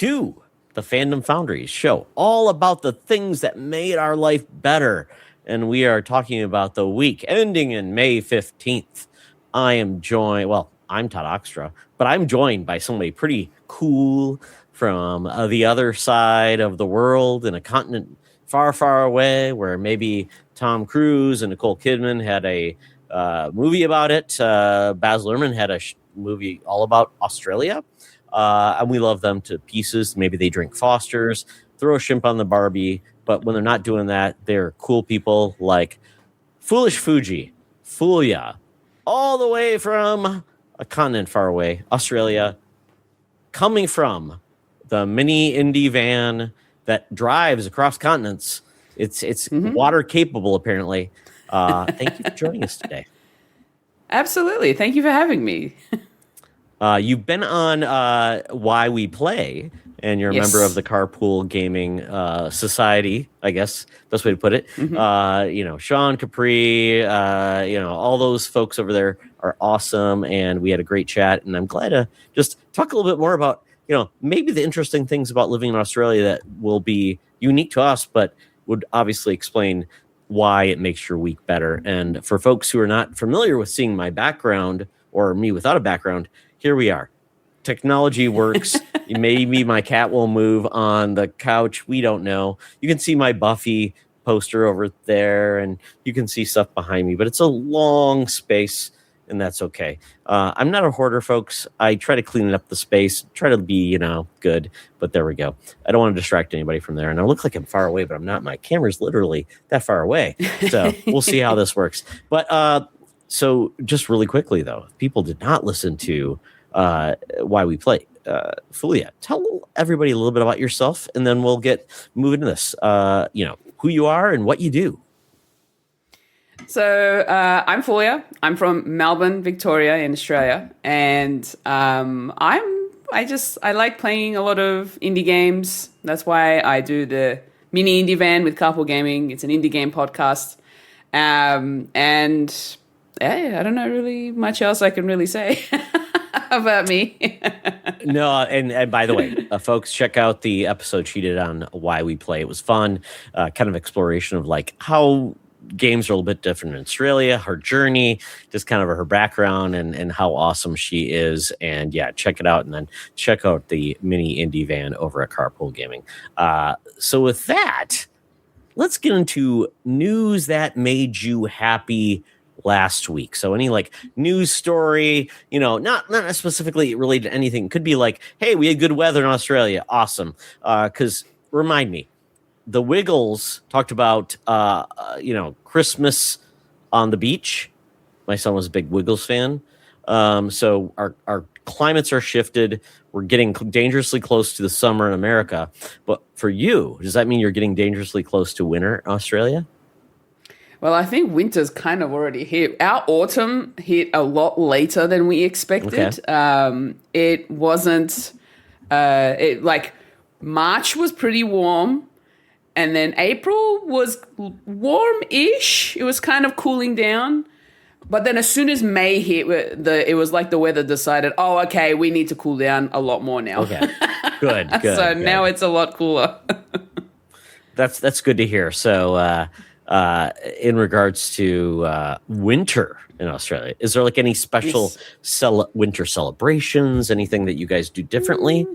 to the Fandom Foundries show, all about the things that made our life better. And we are talking about the week ending in May 15th. I'm Todd Oxtra, but I'm joined by somebody pretty cool from the other side of the world in a continent far, far away, where maybe Tom Cruise and Nicole Kidman had a movie about it. Baz Luhrmann had a movie all about Australia. And we love them to pieces. Maybe they drink Foster's, throw a shrimp on the Barbie. But when they're not doing that, they're cool people like Fulish Fuji, Fulia, all the way from a continent far away, Australia, coming from the mini Indy van that drives across continents. It's water capable, apparently. Thank you for joining us today. Absolutely. Thank you for having me. You've been on Why We Play, and you're a member of the Carpool Gaming Society, I guess, best way to put it. Sean Capri, all those folks over there are awesome, and we had a great chat, and I'm glad to just talk a little bit more about, maybe the interesting things about living in Australia that will be unique to us, but would obviously explain why it makes your week better. And for folks who are not familiar with seeing my background or me without a background, here we are. Technology works. Maybe my cat will move on the couch. We don't know. You can see my Buffy poster over there, and you can see stuff behind me, but it's a long space, and that's okay. I'm not a hoarder, folks. I try to clean up the space, try to be, good, but there we go. I don't want to distract anybody from there, and I look like I'm far away, but I'm not. My camera's literally that far away, so we'll see how this works. But so just really quickly, though, if people did not listen to Why We Play, Fulia, tell everybody a little bit about yourself, and then we'll get moving to this. Who you are and what you do. So I'm Fulia. I'm from Melbourne, Victoria, in Australia, and I like playing a lot of indie games. That's why I do the mini indie van with Carpool Gaming. It's an indie game podcast, and I don't know really much else I can really say about me. No, and by the way, folks, check out the episode she did on Why We Play. It was fun, kind of exploration of like how games are a little bit different in Australia, her journey, just kind of her background and how awesome she is. And yeah, check it out, and then check out the mini indie van over at Carpool Gaming. So with that, let's get into news that made you happy last week. So any like news story, not specifically related to anything. It could be like, hey, we had good weather in Australia. Awesome. Because remind me, the Wiggles talked about, Christmas on the beach. My son was a big Wiggles fan. So our climates are shifted. We're getting dangerously close to the summer in America. But for you, does that mean you're getting dangerously close to winter in Australia? Well, I think winter's kind of already hit. Our autumn hit a lot later than we expected. Okay. It wasn't, March was pretty warm, and then April was warm-ish. It was kind of cooling down. But then as soon as May hit, it was like the weather decided, oh, okay, we need to cool down a lot more now. Okay, good. So now it's a lot cooler. That's good to hear. So, in regards to winter in Australia, is there like any special winter celebrations, anything that you guys do differently?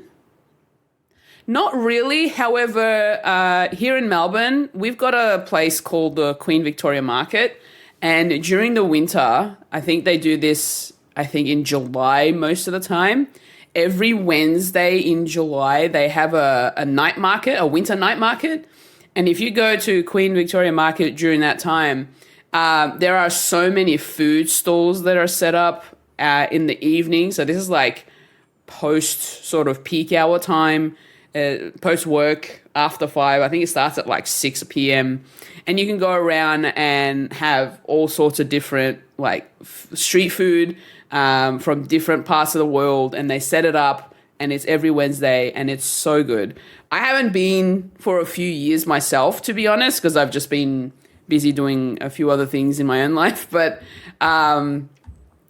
Not really. However, here in Melbourne, we've got a place called the Queen Victoria Market. And during the winter, I think they do this, in July most of the time. Every Wednesday in July, they have a night market, a winter night market. And if you go to Queen Victoria Market during that time, there are so many food stalls that are set up in the evening. So this is like post sort of peak hour time, post work after 5. I think it starts at like 6 p.m. And you can go around and have all sorts of different like street food from different parts of the world. And they set it up, and it's every Wednesday, and it's so good. I haven't been for a few years myself, to be honest, because I've just been busy doing a few other things in my own life. But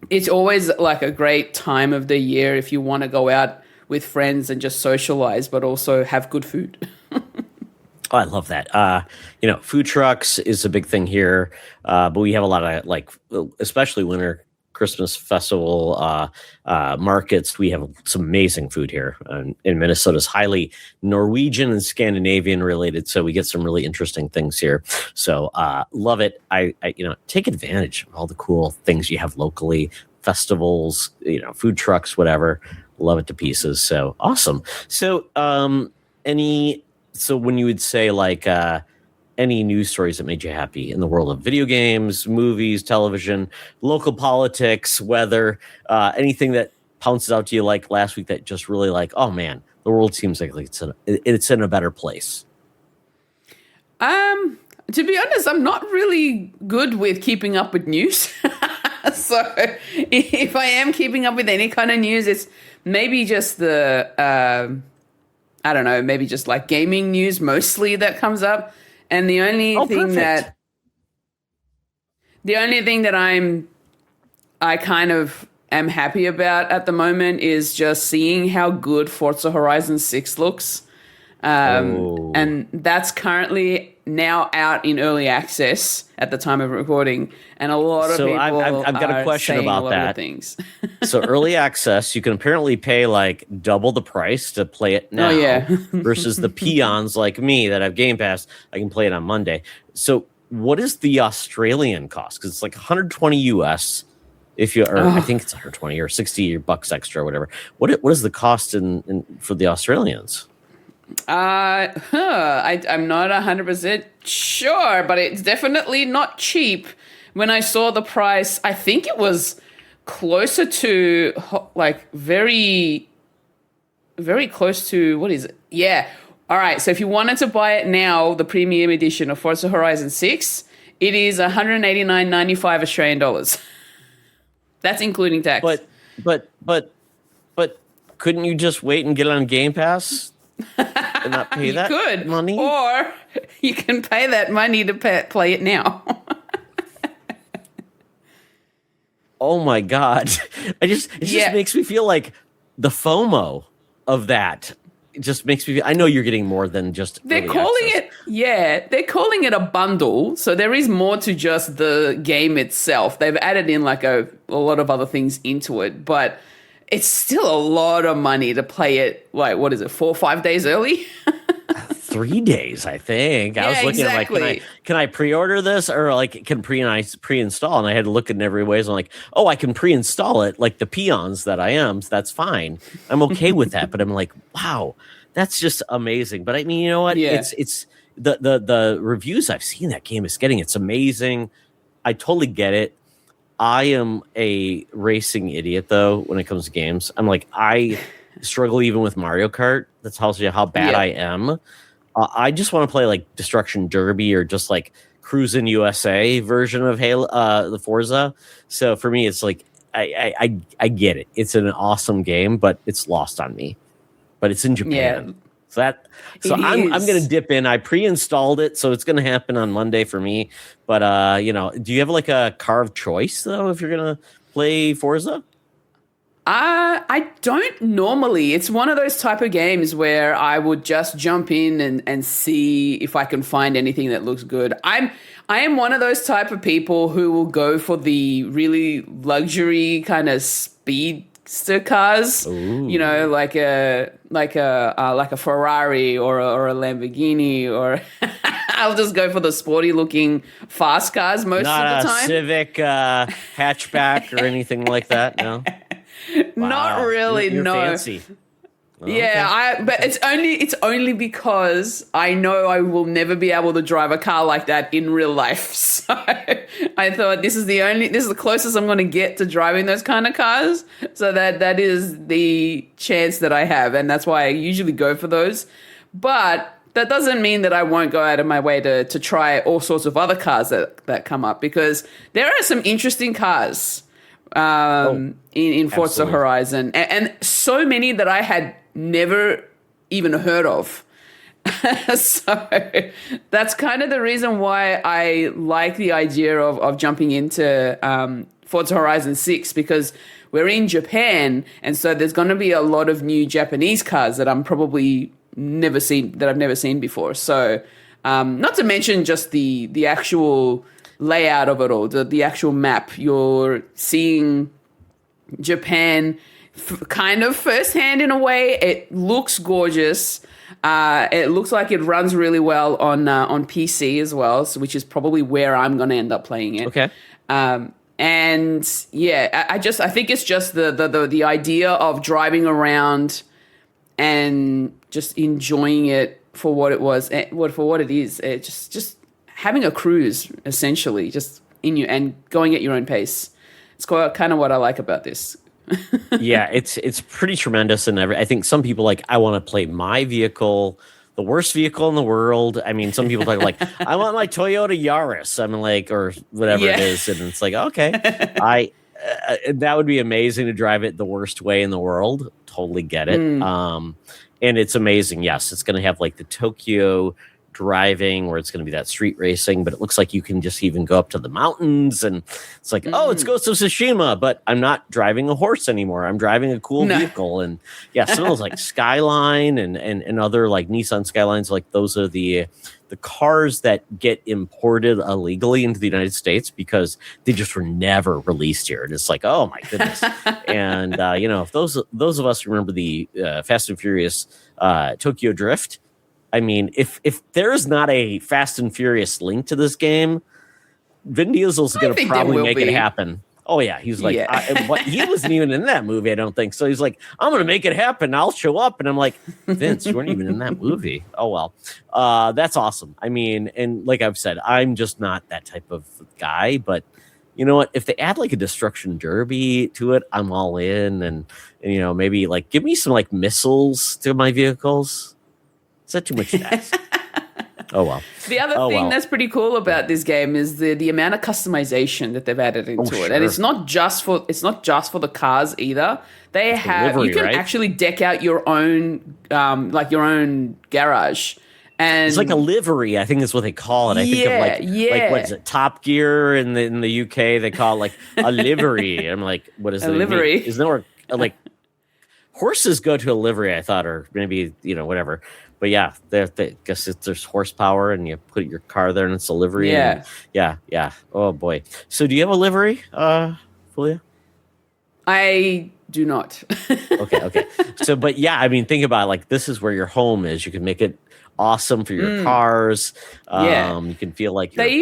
it's always like a great time of the year if you want to go out with friends and just socialize, but also have good food. Oh, I love that. Food trucks is a big thing here, but we have a lot of especially winter Christmas festival markets. We have some amazing food here, and Minnesota's highly Norwegian and Scandinavian related, so we get some really interesting things here. So love it. I take advantage of all the cool things you have locally, festivals, food trucks, whatever. Love it to pieces. So awesome. So So when you would say any news stories that made you happy in the world of video games, movies, television, local politics, weather, anything that pounces out to you like last week that just really oh man, the world seems like it's in a better place. To be honest, I'm not really good with keeping up with news. So if I am keeping up with any kind of news, it's maybe just the I don't know, maybe just like gaming news mostly that comes up. And the only thing that I kind of am happy about at the moment is just seeing how good Forza Horizon 6 looks. And that's currently now out in early access at the time of recording, and a lot of people I've got a question about that. Things. So early access, you can apparently pay double the price to play it now. Oh, yeah. Versus the peons like me that have Game Pass, I can play it on Monday. So what is the Australian cost? Because it's like 120 US. If you, I think it's 120 or 60 bucks extra or whatever. What is the cost for the Australians? I'm not 100% sure, but it's definitely not cheap. When I saw the price, I think it was closer to very, very close to, what is it? Yeah. All right. So if you wanted to buy it now, the premium edition of Forza Horizon 6, it is $189.95 Australian dollars. That's including tax. But couldn't you just wait and get it on Game Pass? And not pay that money? Or you can pay that money to play it now. Oh my God. It just makes me feel like the FOMO of that. It just makes me feel, I know you're getting more than just they're calling it a bundle. So there is more to just the game itself. They've added in a lot of other things into it, but it's still a lot of money to play it, 4 or 5 days early? 3 days, I think. I was looking at can I pre-order this or can pre-install? And I had to look at it in every way. So I'm I can pre-install it like the peons that I am. So that's fine. I'm okay with that. But I'm like, wow, that's just amazing. But I mean, you know what? Yeah. It's the reviews I've seen that game is getting. It's amazing. I totally get it. I am a racing idiot, though, when it comes to games. I'm I struggle even with Mario Kart. That tells you how bad I am. I just want to play Destruction Derby or just Cruisin' USA version of the Forza. So for me, it's I get it. It's an awesome game, but it's lost on me. But it's in Japan. Yeah. So I'm going to dip in. I pre-installed it, so it's going to happen on Monday for me. But do you have a car of choice though if you're going to play Forza? I don't normally. It's one of those type of games where I would just jump in and see if I can find anything that looks good. I am one of those type of people who will go for the really luxury kind of speedster cars. Ooh. Like a Ferrari or a Lamborghini, or I'll just go for the sporty looking fast cars most of the time. Not a Civic hatchback or anything like that. No. Wow. Not really. You're no. Fancy. Oh, yeah, okay. But it's only because I know I will never be able to drive a car like that in real life. So I thought this is the closest I'm going to get to driving those kind of cars. So that is the chance that I have, and that's why I usually go for those. But that doesn't mean that I won't go out of my way to try all sorts of other cars that come up, because there are some interesting cars in Forza Horizon, and so many that I had never even heard of. So that's kind of the reason why I like the idea of jumping into Forza Horizon 6 because we're in Japan, and so there's going to be a lot of new Japanese cars that I've never seen before. So, not to mention just the actual layout of it all, the actual map. You're seeing Japan kind of firsthand in a way. It looks gorgeous. It looks like it runs really well on PC as well, so which is probably where I'm going to end up playing it. Okay. And yeah, I think it's just the idea of driving around and just enjoying it for what it was, for what it is. Just having a cruise, essentially, just in you and going at your own pace. It's kind of what I like about this. Yeah, it's pretty tremendous, and I think some people I want to play my vehicle, the worst vehicle in the world. I mean, some people talk I want my Toyota Yaris. I'm or whatever it is, and it's okay, that would be amazing to drive it the worst way in the world. Totally get it. And it's amazing. Yes, it's going to have the Tokyo driving where it's going to be that street racing, but it looks like you can just even go up to the mountains, and it's oh, it's Ghost of Tsushima, but I'm not driving a horse anymore. I'm driving a cool vehicle. And yeah, some of those Skyline and other Nissan Skylines, those are the cars that get imported illegally into the United States because they just were never released here. And it's oh my goodness. And if those of us remember the Fast and Furious Tokyo Drift, I mean, if there is not a Fast and Furious link to this game, Vin Diesel's going to probably make it happen. Oh yeah, he's he wasn't even in that movie, I don't think. So he's I'm going to make it happen. I'll show up, and I'm Vince, you weren't even in that movie. Oh well, that's awesome. I mean, and like I've said, I'm just not that type of guy. But you know what? If they add a destruction derby to it, I'm all in. And maybe give me some missiles to my vehicles. Is that too much to ask? Oh, well. The other thing that's pretty cool about this game is the amount of customization that they've added into it. And it's not just for the cars either. You can actually deck out your own your own garage. And it's a livery, I think is what they call it. I think of what is it, Top Gear in the UK, they call it a livery. I'm what is it? A livery. Is there horses go to a livery, I thought, or maybe, whatever. But yeah, I guess there's horsepower, and you put your car there, and it's a livery. Yeah. Yeah. Oh, boy. So do you have a livery, Fulia? I do not. Okay. So, but yeah, I mean, think about this is where your home is. You can make it awesome for your cars. You can feel you're they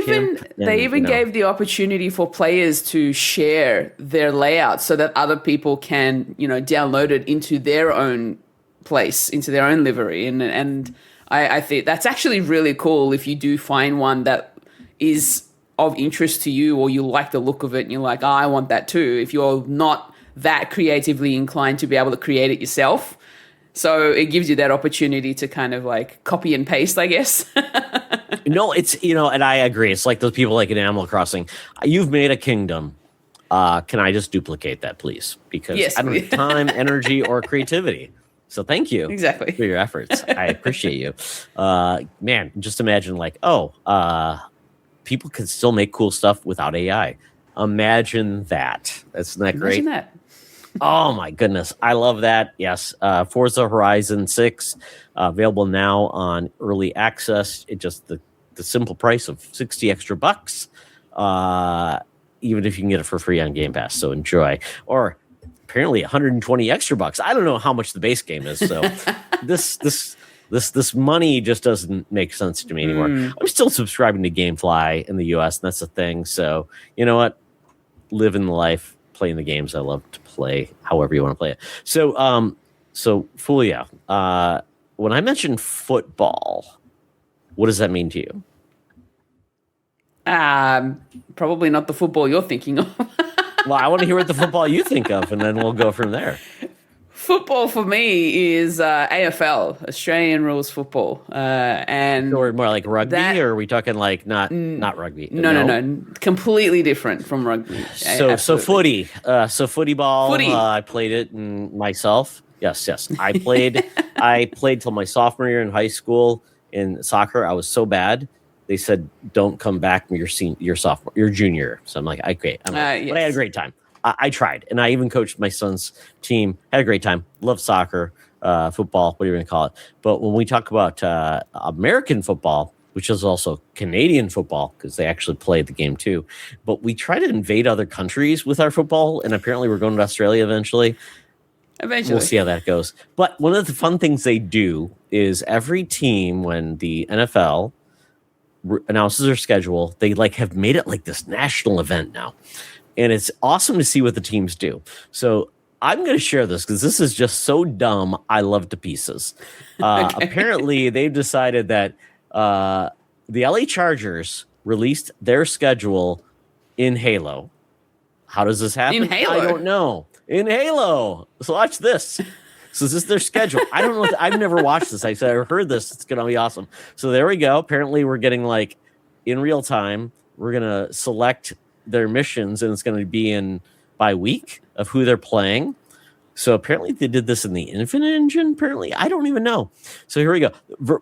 even gave the opportunity for players to share their layout so that other people can, download it into their own place, into their own livery. And I think that's actually really cool if you do find one that is of interest to you, or you like the look of it and you're I want that too, if you're not that creatively inclined to be able to create it yourself. So it gives you that opportunity to kind of copy and paste, I guess. No, it's, and I agree. It's those people in Animal Crossing. You've made a kingdom. Can I just duplicate that, please? Because I don't have time, energy, or creativity. So thank you for your efforts. I appreciate you. Man, just imagine people can still make cool stuff without AI. Imagine that. Isn't that great? Imagine that. Oh my goodness. I love that. Yes. Forza Horizon 6 available now on early access. It just the simple price of 60 extra bucks. Even if you can get it for free on Game Pass. So enjoy. Or apparently 120 extra bucks. I don't know how much the base game is. So this money just doesn't make sense to me anymore. I'm still subscribing to GameFly in the US, and that's the thing. So you know what? Living the life, playing the games I love to play, however you want to play it. So Fulia, when I mentioned football, what does that mean to you? Probably not the football you're thinking of. Well, I want to hear what the football you think of, and then we'll go from there. Football for me is AFL, Australian rules football, and or more rugby, or are we talking not rugby? No, completely different from rugby. So footy, footy ball. Footy. I played it myself. Yes. I played till my sophomore year in high school in soccer. I was so bad they said don't come back from your sophomore, your junior. So I'm like, okay, but I had a great time. I tried, and I even coached my son's team. Had a great time. Love soccer, football, whatever you want to call it. But when we talk about American football, which is also Canadian football, because they actually play the game too, but we try to invade other countries with our football, and apparently we're going to Australia eventually. We'll see how that goes. But one of the fun things they do is every team, when the NFL announces their schedule, they have made it like this national event now. And it's awesome to see what the teams do. So I'm going to share this because this is just so dumb. I love to pieces. Apparently, they've decided that the LA Chargers released their schedule in Halo. How does this happen? In Halo? I don't know. In Halo. So watch this. So this is their schedule. I don't know. I've never watched this. I said I heard this. It's going to be awesome. So there we go. Apparently, we're getting in real time. We're going to select their missions, and it's going to be in by week of who they're playing. So apparently they did this in the Infinite Engine. Apparently, I don't even know. So here we go.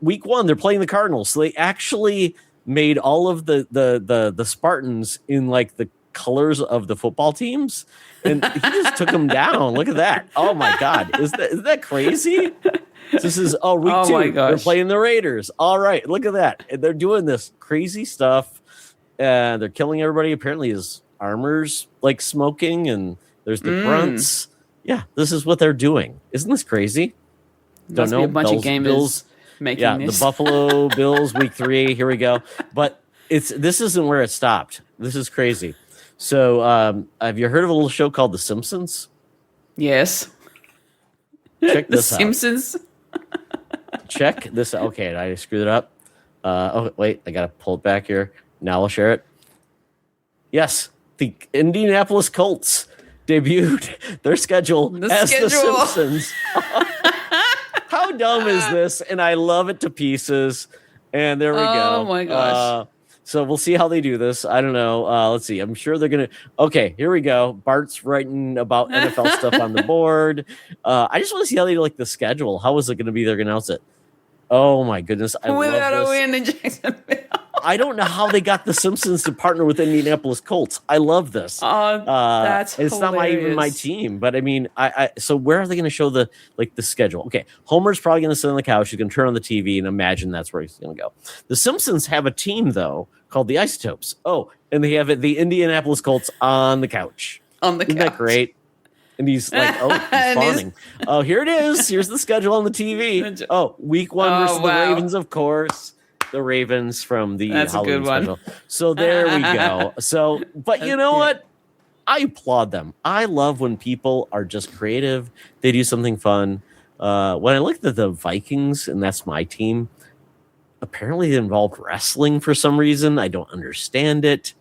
Week 1, they're playing the Cardinals. So they actually made all of the Spartans in the colors of the football teams, and he just took them down. Look at that! Oh my God, isn't that crazy? This is week 2. My gosh. They're playing the Raiders. All right, look at that. And they're doing this crazy stuff. They're killing everybody. Apparently, his armor's smoking, and there's the grunts. Yeah, this is what they're doing. Isn't this crazy? Don't know. Be a bunch of gamers making this. The Buffalo Bills, week 3. Here we go. But this isn't where it stopped. This is crazy. So, have you heard of a little show called The Simpsons? Yes. Check this out. The Simpsons. Check this out. Okay, I screwed it up. Wait, I gotta pull it back here. Now I'll share it. Yes, the Indianapolis Colts debuted their schedule as The Simpsons. How dumb is this? And I love it to pieces. And there we go. Oh my gosh. So we'll see how they do this. I don't know. Let's see. I'm sure they're going to. Okay, here we go. Bart's writing about NFL stuff on the board. I just want to see how they do the schedule. How is it going to be? They're going to announce it. Oh my goodness. I Without love a this. win in Jacksonville. I don't know how they got the Simpsons to partner with Indianapolis Colts. I love this. That's it's hilarious. not even my team, but I mean, so where are they going to show the schedule? Okay, Homer's probably going to sit on the couch. He's going to turn on the TV and imagine that's where he's going to go. The Simpsons have a team though called the Isotopes. Oh, and they have the Indianapolis Colts on the couch. On the couch. Isn't that great? And he's he's fawning. Oh, here it is. Here's the schedule on the TV. Oh, week 1 versus the Ravens, of course. The Ravens from the Halloween special. So there we go. So, but you know what? I applaud them. I love when people are just creative. They do something fun. When I looked at the Vikings, and that's my team, apparently it involved wrestling for some reason. I don't understand it.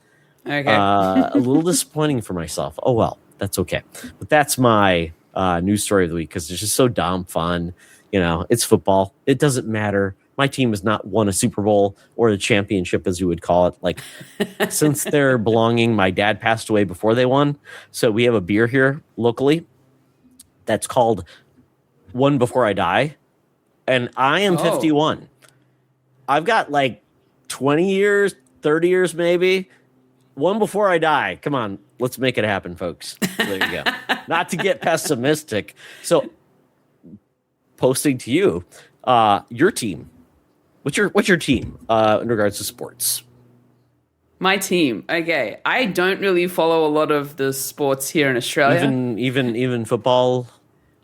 Okay. A little disappointing for myself. Oh, well, that's okay. But that's my news story of the week because it's just so damn fun. It's football. It doesn't matter. My team has not won a Super Bowl or the championship, as you would call it. Since they're belonging, my dad passed away before they won. So we have a beer here locally that's called One Before I Die. And I am 51. I've got 20 years, 30 years maybe. One Before I Die. Come on, let's make it happen, folks. There you go. Not to get pessimistic. So posting to you, your team. What's your team in regards to sports? My team. Okay, I don't really follow a lot of the sports here in Australia. Even football,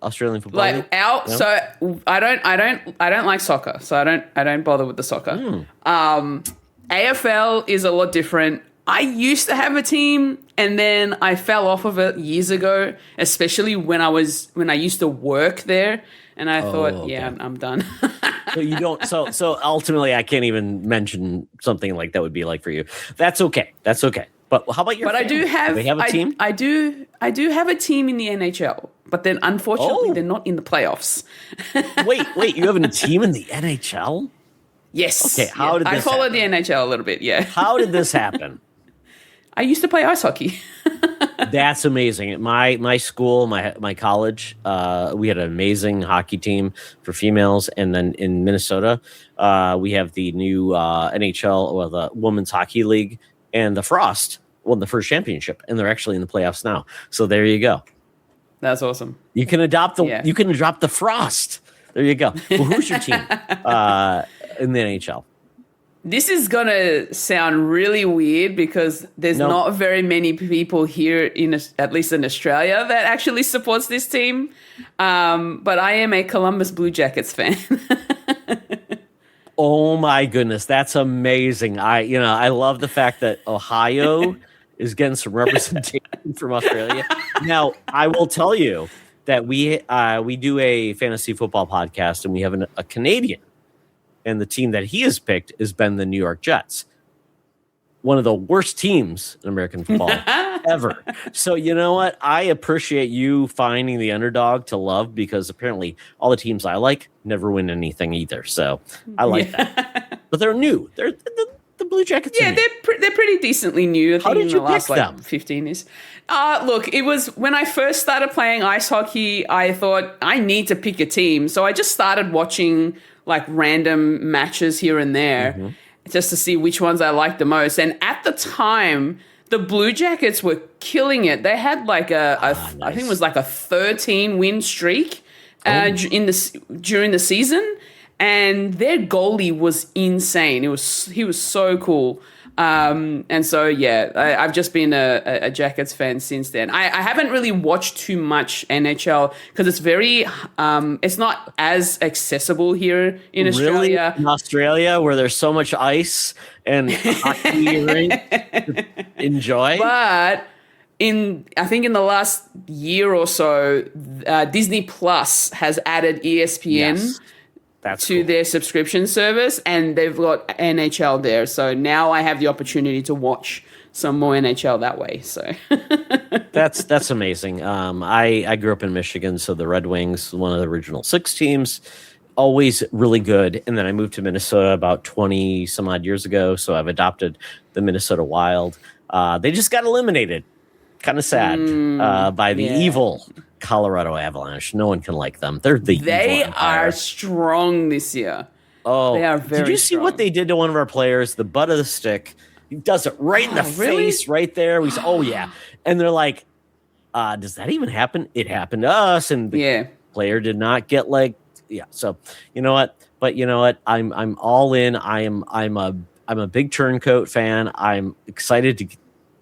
Australian football. So I don't like soccer. So I don't bother with the soccer. AFL is a lot different. I used to have a team and then I fell off of it years ago, especially when I used to work there. And I thought, okay. I'm done. So you don't. So ultimately, I can't even mention something like that would be for you. That's okay. But how about your? But family? I do have. Do they have a team? I do have a team in the NHL, but then unfortunately they're not in the playoffs. wait. You have a team in the NHL? Yes. Okay. How did this I follow happen? the NHL a little bit? Yeah. How did this happen? I used to play ice hockey. That's amazing. At my school, my college, we had an amazing hockey team for females, and then in Minnesota, we have the new NHL, or the Women's Hockey League, and the Frost won the first championship, and they're actually in the playoffs now. So there you go. That's awesome. You can adopt you can adopt the Frost. There you go. Well, who's your team in the NHL? This is going to sound really weird because there's not very many people here, at least in Australia, that actually supports this team. But I am a Columbus Blue Jackets fan. Oh my goodness, that's amazing. I love the fact that Ohio is getting some representation from Australia. Now, I will tell you that we do a fantasy football podcast, and we have a Canadian. And the team that he has picked has been the New York Jets, one of the worst teams in American football ever. So you know what? I appreciate you finding the underdog to love, because apparently all the teams I like never win anything either. So I like that. But they're new. They're the Blue Jackets. Yeah, they're pretty decently new. I How did you pick them? 15 years. Look, it was when I first started playing ice hockey, I thought I need to pick a team. So I just started watching like random matches here and there just to see which ones I liked the most. And at the time, the Blue Jackets were killing it. They had like I think it was like a 13 win streak during the season. And their goalie was insane. He was so cool. And so, yeah, I've just been a Jackets fan since then. I haven't really watched too much NHL because it's it's not as accessible here in Australia. Really? In Australia, where there's so much ice and hockey rink to enjoy? But I think in the last year or so, Disney Plus has added ESPN to their subscription service, and they've got NHL there. So now I have the opportunity to watch some more NHL that way. So that's amazing. I grew up in Michigan, so the Red Wings, one of the original 6 teams, always really good. And then I moved to Minnesota about 20 some odd years ago, so I've adopted the Minnesota Wild. They just got eliminated. Kind of sad by the evil Colorado Avalanche. No one can like them. They are strong this year. Oh, they are very Did you see strong. what they did to one of our players? The butt of the stick. He does it right in the face, right there. We said, "Oh yeah," and they're like, "Does that even happen?" It happened to us, and the player did not get So you know what? But you know what? I'm all in. I'm a big turncoat fan. I'm excited to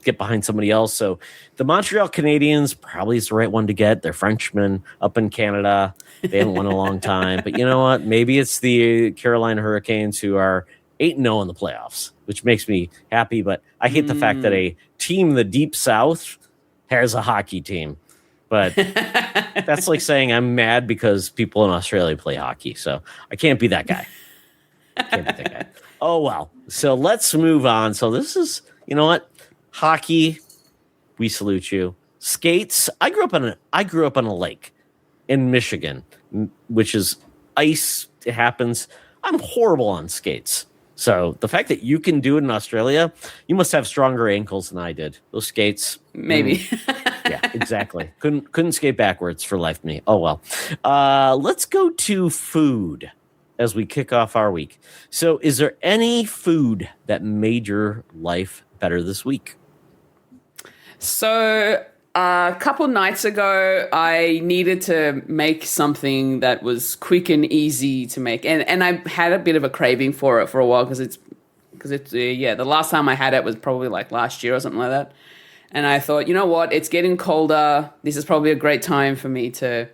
get behind somebody else. So the Montreal Canadiens probably is the right one to get. They're Frenchmen up in Canada. They haven't won in a long time. But you know what? Maybe it's the Carolina Hurricanes, who are 8-0 in the playoffs, which makes me happy. But I hate the fact that a team in the Deep South has a hockey team. But that's like saying I'm mad because people in Australia play hockey. So I can't be that guy. Oh, well. So let's move on. So this is, you know what? Hockey, we salute you. Skates, I grew up on a lake in Michigan, which is ice. It happens. I'm horrible on skates. So the fact that you can do it in Australia, you must have stronger ankles than I did. Those skates, maybe. Yeah, exactly. Couldn't skate backwards for life me. Oh well. Let's go to food as we kick off our week. So, is there any food that made your life better this week? So a couple nights ago, I needed to make something that was quick and easy to make, and I had a bit of a craving for it for a while because it's the last time I had it was probably like last year or something like that, and I thought, you know what, it's getting colder. This is probably a great time for me to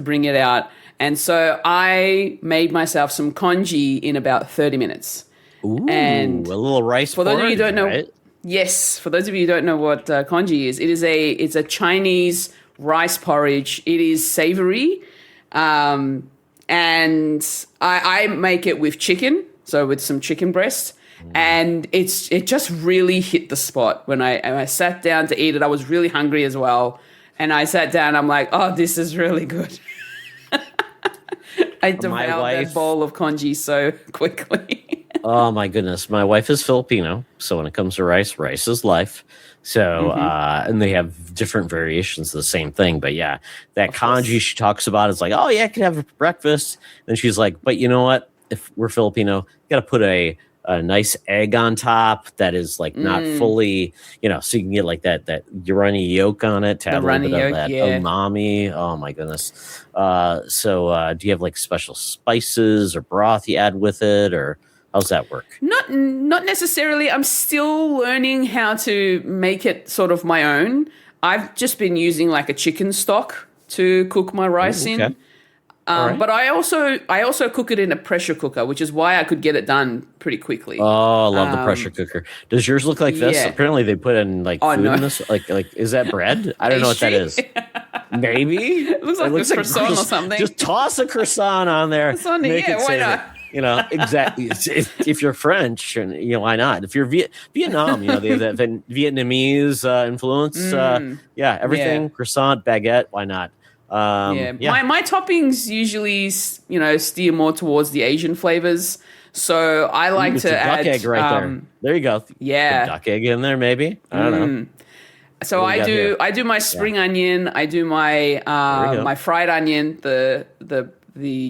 bring it out, and so I made myself some congee in about 30 minutes. Ooh, and a little rice. For those of you who don't know. Right? Yes, for those of you who don't know what congee is, it's a Chinese rice porridge. It is savory, and I make it with chicken, so with some chicken breast, and it just really hit the spot when I sat down to eat it. I was really hungry as well, and I sat down. I'm like, oh, this is really good. I devoured that bowl of congee so quickly. Oh my goodness. My wife is Filipino, so when it comes to rice, rice is life. So and they have different variations of the same thing. But yeah, that congee she talks about is like, oh yeah, I can have it for breakfast. And she's like, but you know what? If we're Filipino, you gotta put a nice egg on top that is like not fully, so you can get like that runny yolk on it to add a little bit of that umami. Oh my goodness. So do you have like special spices or broth you add with it, or how's that work? Not necessarily. I'm still learning how to make it sort of my own. I've just been using like a chicken stock to cook my rice in. Right. But I also cook it in a pressure cooker, which is why I could get it done pretty quickly. Oh, I love the pressure cooker. Does yours look like this? Yeah. Apparently they put in like food in this. Like is that bread? I don't know what that is. Maybe. It looks like a croissant or something. Just toss a croissant on there. Why not? Exactly. If you're French, why not? If you're Vietnam, they have that Vietnamese influence. Everything croissant, baguette. Why not? My toppings usually, steer more towards the Asian flavors. So I like to add duck egg right there. There you go. Yeah, put duck egg in there, maybe. I don't know. So I do my spring onion. I do my my fried onion, the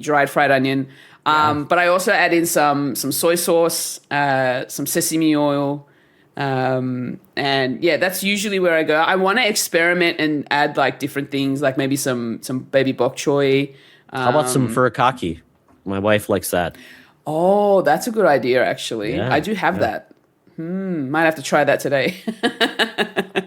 dried fried onion. But I also add in some soy sauce, some sesame oil. And that's usually where I go. I want to experiment and add like different things, like maybe some baby bok choy. How about some furikake? My wife likes that. Oh, that's a good idea, actually. Yeah, I do have that. Might have to try that today.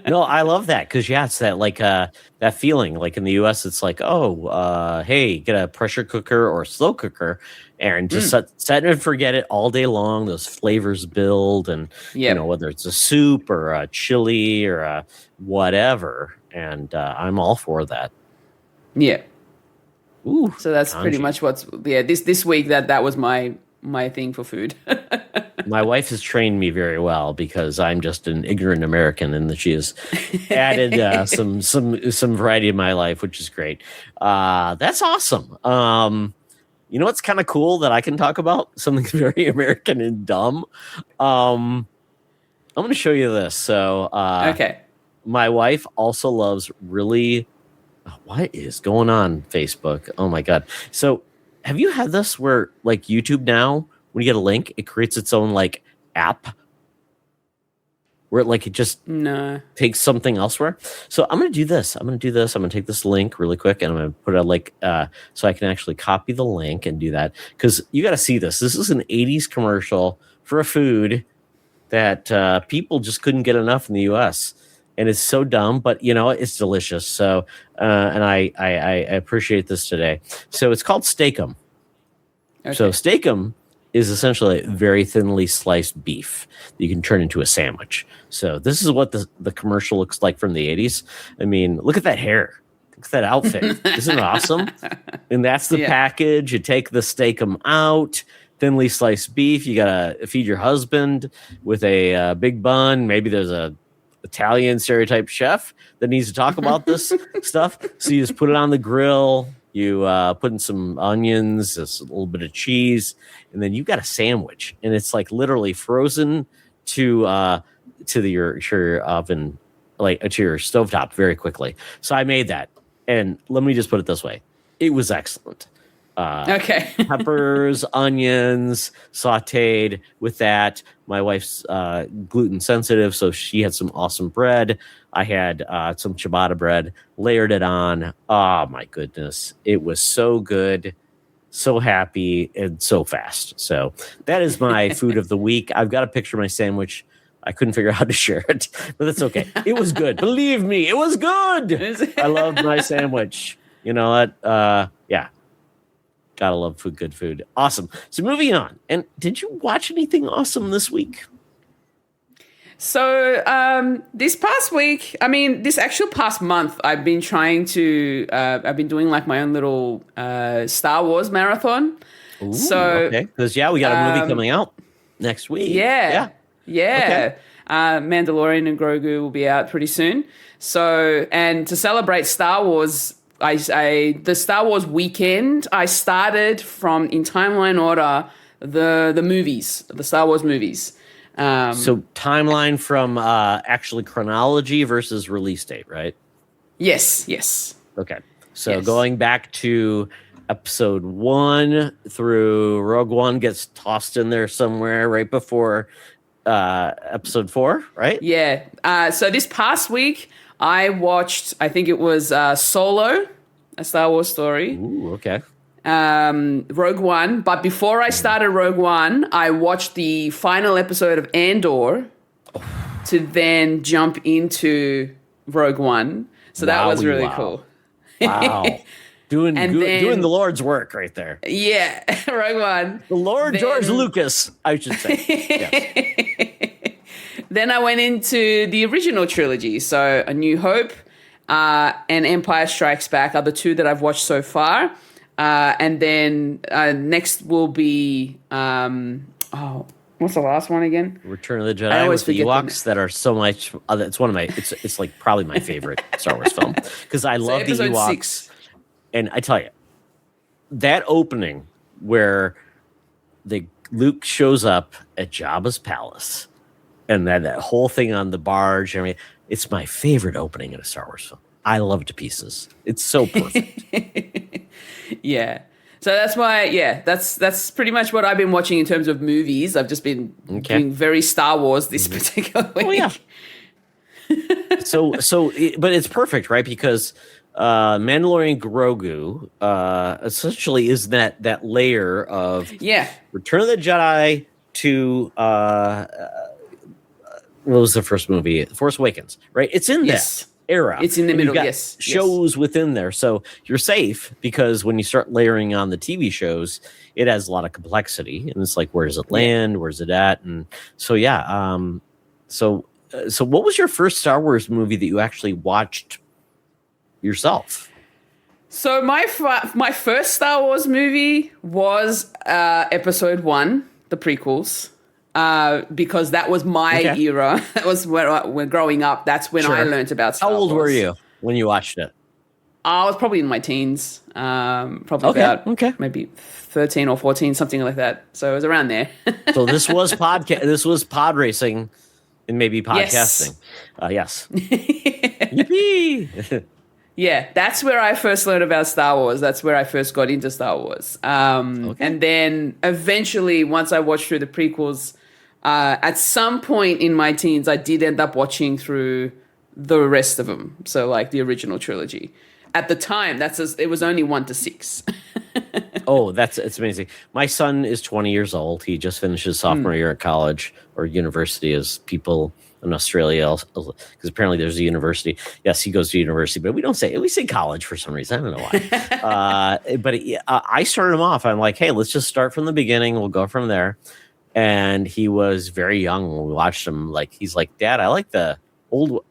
No, I love that because it's that like that feeling. Like in the U.S., it's like, hey, get a pressure cooker or a slow cooker, and just set and forget it all day long. Those flavors build, and whether it's a soup or a chili or a whatever, and I'm all for that. Yeah. Ooh, so that's pretty much this week that was my thing for food. My wife has trained me very well because I'm just an ignorant American, and that she has added some variety in my life, which is great. That's awesome. You know what's kind of cool that I can talk about? Something very American and dumb. I'm going to show you this. So, okay. My wife also loves really. What is going on, Facebook? Oh my God. So, have you had this where like YouTube now, when you get a link, it creates its own like app where it just takes something elsewhere? So I'm going to do this. I'm going to take this link really quick, and I'm going to put a link so I can actually copy the link and do that. Because you got to see this. This is an 80s commercial for a food that people just couldn't get enough in the U.S. And it's so dumb, but it's delicious. So, and I appreciate this today. So it's called Steakum. Okay. So Steakum is essentially very thinly sliced beef that you can turn into a sandwich. So this is what the commercial looks like from the 80s. I mean, look at that hair. Look at that outfit. Isn't it awesome? And that's the package. You take the Steakum out, thinly sliced beef. You got to feed your husband with a big bun. Maybe there's a Italian stereotype chef that needs to talk about this stuff. So you just put it on the grill. You put in some onions, a little bit of cheese, and then you got a sandwich. And it's like literally frozen to your oven, like to your stovetop very quickly. So I made that, and let me just put it this way: it was excellent. Okay. Peppers, onions, sauteed with that. My wife's gluten sensitive, so she had some awesome bread. I had some ciabatta bread, layered it on. Oh my goodness. It was so good, so happy, and so fast. So that is my food of the week. I've got a picture of my sandwich. I couldn't figure out how to share it, but that's okay. It was good. Believe me, it was good. I loved my sandwich. You know what? Yeah. Gotta love good food. Awesome. So moving on. And did you watch anything awesome this week? So this past week, this actual past month, I've been trying to, I've been doing like my own little Star Wars marathon. Ooh, okay. Because we got a movie coming out next week. Yeah. Okay. Mandalorian and Grogu will be out pretty soon. So, and to celebrate Star Wars, the Star Wars weekend, I started from, in timeline order, the movies, the Star Wars movies. So timeline from actually chronology versus release date, right? Yes. Okay. So going back to episode 1 through Rogue One gets tossed in there somewhere right before episode 4, right? Yeah. So this past week, I watched, I think it was Solo, a Star Wars story. Ooh, okay. Rogue One. But before I started Rogue One, I watched the final episode of Andor to then jump into Rogue One. So that was really cool. Wow. Doing the Lord's work right there. Yeah, Rogue One. The Lord George Lucas, I should say. Yes. Then I went into the original trilogy. So A New Hope and Empire Strikes Back are the two that I've watched so far. And then next will be, what's the last one again? Return of the Jedi with the Ewoks that are so much. It's one of my. It's like probably my favorite Star Wars film because I love the Ewoks. 6. And I tell you, that opening where Luke shows up at Jabba's palace, and that whole thing on the barge. I mean, it's my favorite opening in a Star Wars film. I love it to pieces. It's so perfect. Yeah. So that's why, that's pretty much what I've been watching in terms of movies. I've just been doing very Star Wars this particular week. Oh, yeah. But it's perfect, right? Because Mandalorian Grogu essentially is that layer of Return of the Jedi to what was the first movie? Force Awakens, right? It's in that era. It's in the middle, yes. Shows within there. So you're safe because when you start layering on the TV shows, it has a lot of complexity. And it's like, where does it land? Where's it at? And so, So what was your first Star Wars movie that you actually watched yourself? So my first Star Wars movie was Episode 1, the prequels. Because that was my era. That was when growing up. That's when I learned about Star Wars. How old were you when you watched it? I was probably in my teens. About maybe 13 or 14, something like that. So it was around there. So this was This was pod racing and maybe podcasting. Yes. Yippee! Yeah, that's where I first learned about Star Wars. That's where I first got into Star Wars. And then eventually, once I watched through the prequels, at some point in my teens, I did end up watching through the rest of them. So like the original trilogy. At the time, it was only 1 to 6. Oh, it's amazing. My son is 20 years old. He just finished his sophomore year at college or university, as people in Australia, because apparently there's a university. Yes, he goes to university, but we say college for some reason. I don't know why. But I started him off. I'm like, hey, let's just start from the beginning. We'll go from there. And he was very young when we watched him. Like, he's like, Dad, I like the old.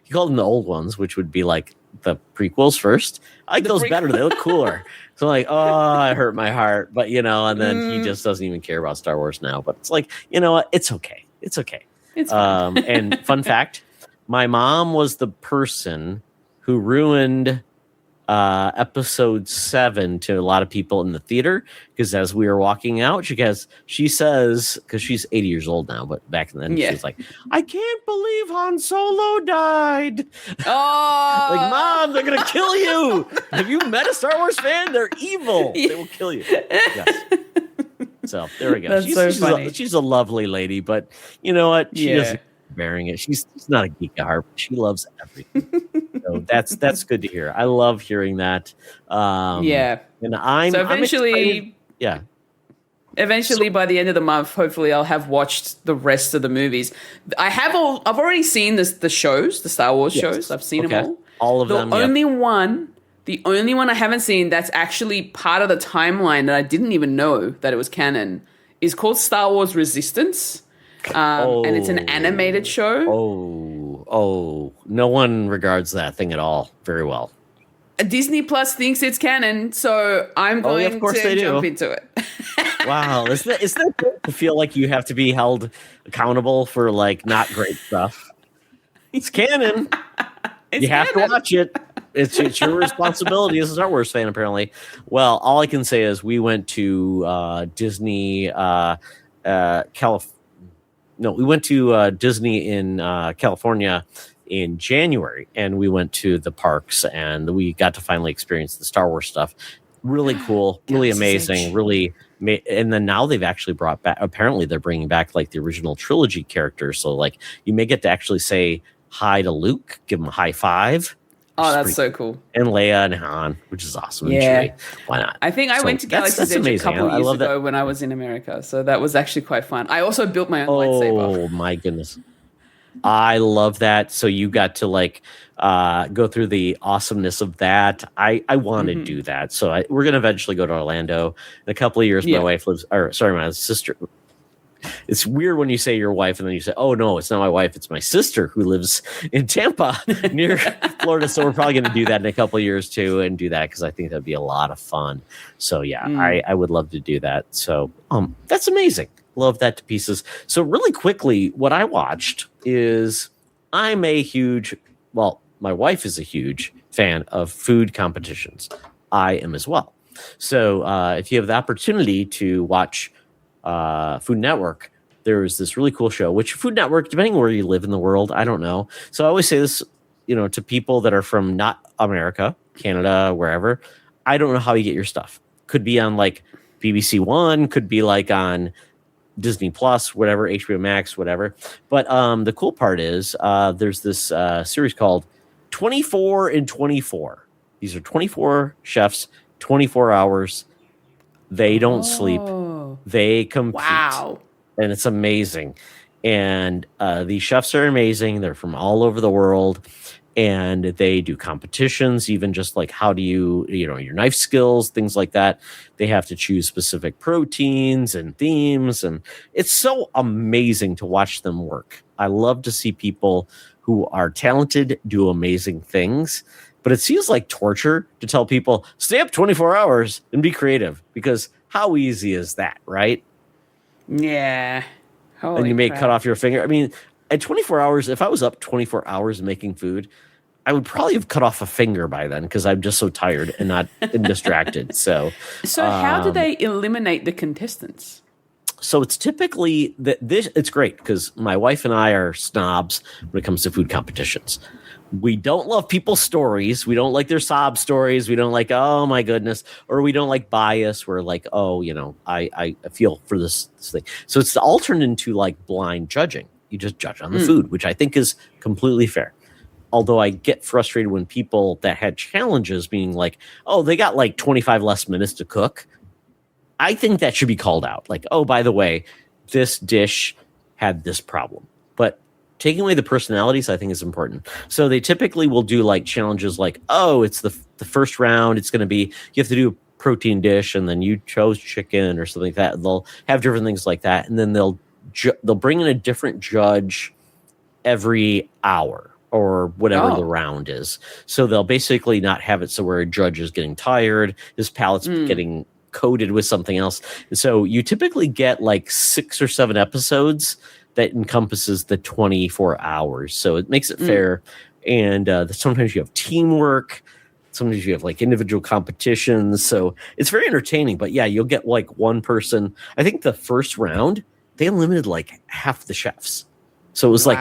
He called them the old ones, which would be like the prequels first. I like those better. They look cooler. So I'm like, oh, it hurt my heart. But, and then he just doesn't even care about Star Wars now. But it's like, you know what? It's okay. It's okay. It's fine. And fun fact, my mom was the person who ruined episode 7 to a lot of people in the theater, because as we were walking out, she says, because she's 80 years old now, but back then she was like, I can't believe Han Solo died. Oh, like, Mom, they're gonna kill you. Have you met a Star Wars fan? They're evil. They will kill you. Yes. So there we go. That's so funny. She's a lovely lady, but you know what? She doesn't bearing it. She's not a geek at heart. She loves everything. So that's good to hear. I love hearing that. And I'm eventually, eventually by the end of the month, hopefully I'll have watched the rest of the movies. I've already seen the shows, the Star Wars shows. I've seen them all of them. The only one I haven't seen that's actually part of the timeline that I didn't even know that it was canon is called Star Wars Resistance. And it's an animated show. No one regards that thing at all very well. Disney Plus thinks it's canon, so I'm going to jump into it. Wow, isn't that good to feel like you have to be held accountable for like not great stuff? It's canon. You have to watch it. It's your responsibility as a Star Wars fan, apparently. Well, all I can say is we went to Disney, we went to Disney in California in January, and we went to the parks, and we got to finally experience the Star Wars stuff. Really cool, really amazing, really. And then now they've actually brought back. Apparently, they're bringing back like the original trilogy characters. So like you may get to actually say hi to Luke, give him a high five. Oh, that's so cool. And Leia and Han, which is awesome. Yeah. Why not? I think I went to Galaxy's Edge a couple years ago when I was in America. So that was actually quite fun. I also built my own lightsaber. Oh, my goodness. I love that. So you got to like go through the awesomeness of that. I want to do that. So we're going to eventually go to Orlando in a couple of years. My wife lives, my sister. It's weird when you say your wife and then you say, oh, no, it's not my wife. It's my sister who lives in Tampa near Florida. So we're probably going to do that in a couple of years, too, and do that because I think that'd be a lot of fun. So, yeah, I would love to do that. So that's amazing. Love that to pieces. So really quickly, what I watched is my wife is a huge fan of food competitions. I am as well. So if you have the opportunity to watch Food Network, there's this really cool show, which Food Network, depending on where you live in the world, I don't know. So I always say this, to people that are from not America, Canada, wherever, I don't know how you get your stuff. Could be on like BBC One, could be like on Disney Plus, whatever, HBO Max, whatever. But the cool part is there's this series called 24 in 24. These are 24 chefs, 24 hours. They don't sleep. They compete. Wow. And it's amazing. And these chefs are amazing. They're from all over the world. And they do competitions, even just like how do your knife skills, things like that. They have to choose specific proteins and themes. And it's so amazing to watch them work. I love to see people who are talented do amazing things. But it seems like torture to tell people, stay up 24 hours and be creative. Because how easy is that, right? Yeah. And you may cut off your finger. I mean, at 24 hours, if I was up 24 hours making food, I would probably have cut off a finger by then because I'm just so tired and distracted. So how do they eliminate the contestants? So it's typically it's great because my wife and I are snobs when it comes to food competitions. We don't love people's stories. We don't like their sob stories. We don't like, oh my goodness, or we don't like bias. We're like, oh, I feel for this thing. So it's all turned into like blind judging. You just judge on the food, which I think is completely fair. Although I get frustrated when people that had challenges being like, oh, they got like 25 less minutes to cook. I think that should be called out. Like, oh, by the way, this dish had this problem. But taking away the personalities, I think, is important. So they typically will do like challenges like, oh, it's the first round. It's going to be, you have to do a protein dish and then you chose chicken or something like that. They'll have different things like that. And then they'll bring in a different judge every hour or whatever the round is. So they'll basically not have it so where a judge is getting tired, his palate's getting coated with something else. And so you typically get like 6 or 7 episodes that encompasses the 24 hours. So it makes it fair. And sometimes you have teamwork. Sometimes you have like individual competitions. So it's very entertaining. But yeah, you'll get like one person. I think the first round, they eliminated like half the chefs. So it was like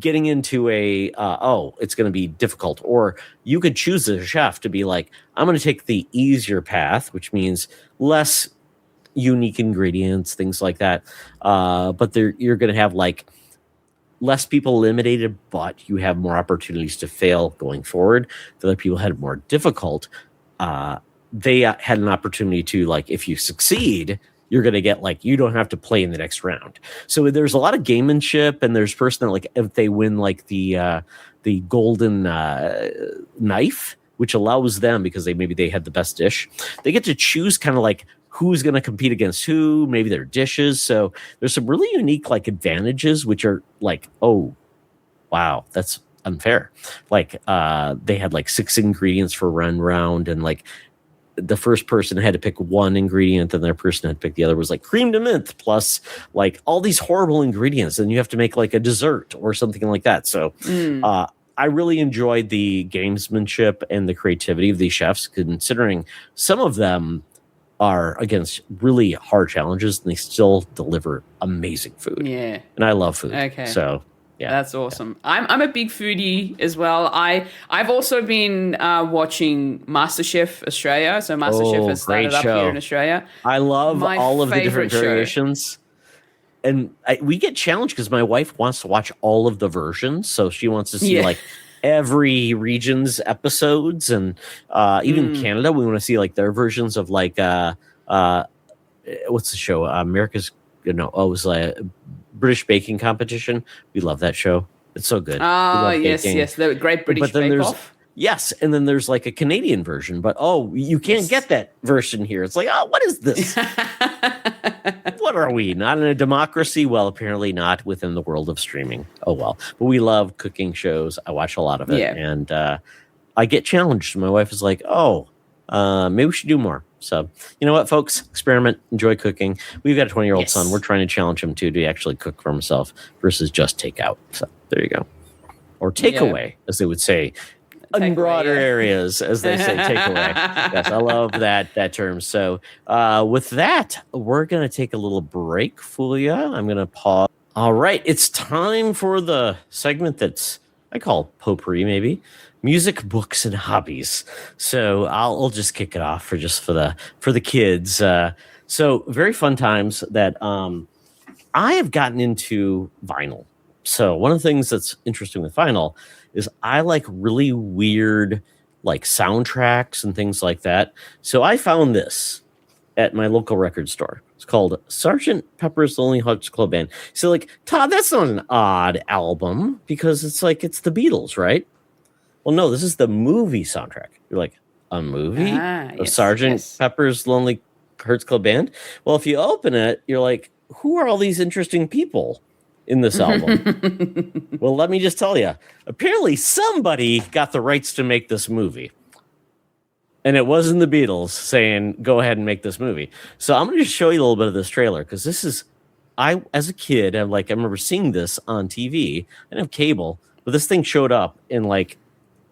getting into it's going to be difficult. Or you could choose as a chef to be like, I'm going to take the easier path, which means less unique ingredients, things like that. But you're going to have like less people eliminated, but you have more opportunities to fail going forward. The other people had it more difficult. They had an opportunity to, like, if you succeed, you're going to get, like, you don't have to play in the next round. So there's a lot of gamemanship, and there's person that, like, if they win, like, the golden knife, which allows them, because they had the best dish, they get to choose kind of like who's going to compete against who, maybe their dishes. So there's some really unique, like, advantages, which are like, oh, wow, that's unfair. Like, they had like 6 ingredients for one round, and like the first person had to pick one ingredient, and their person had to pick the other. Was like cream de menthe plus like all these horrible ingredients, and you have to make like a dessert or something like that. So I really enjoyed the gamesmanship and the creativity of these chefs, considering some of them are against really hard challenges and they still deliver amazing food. Yeah. And I love food. Okay. So yeah. That's awesome. I'm a big foodie as well. I've also been watching MasterChef Australia. So MasterChef has started up here in Australia. I love all of the different variations. And we get challenged because my wife wants to watch all of the versions. So she wants to see like every region's episodes, and even Canada, we want to see like their versions of like what's the show? America's it was like a British baking competition. We love that show. It's so good. Oh yes, the Great British Bake Off. Yes, and then there's like a Canadian version, but you can't get that version here. It's like, what is this? What are we? Not in a democracy? Well, apparently not within the world of streaming. Oh well. But we love cooking shows. I watch a lot of it, and I get challenged. My wife is like, maybe we should do more. So, you know what, folks? Experiment, enjoy cooking. We've got a 20-year-old son. We're trying to challenge him to actually cook for himself versus just take out. So there you go. Or take away, as they would say. In broader areas, as they say, takeaway. Yes, I love that term. So with that, we're going to take a little break, Fulia. I'm going to pause. All right, it's time for the segment that's I call potpourri, maybe. Music, books, and hobbies. So I'll just kick it off for the kids. So very fun times that I have gotten into vinyl. So one of the things that's interesting with vinyl is I like really weird like soundtracks and things like that. So I found this at my local record store. It's called Sgt. Pepper's Lonely Hearts Club Band. So like, Todd, that's not an odd album because it's the Beatles, right? Well, no, this is the movie soundtrack. You're like, a movie of Sgt. Pepper's Lonely Hearts Club Band? Well, if you open it, you're like, who are all these interesting people in this album? Well, let me just tell you. Apparently, somebody got the rights to make this movie. And it wasn't the Beatles saying, go ahead and make this movie. So I'm going to just show you a little bit of this trailer because this is, as a kid, I remember seeing this on TV. I didn't have cable, but this thing showed up and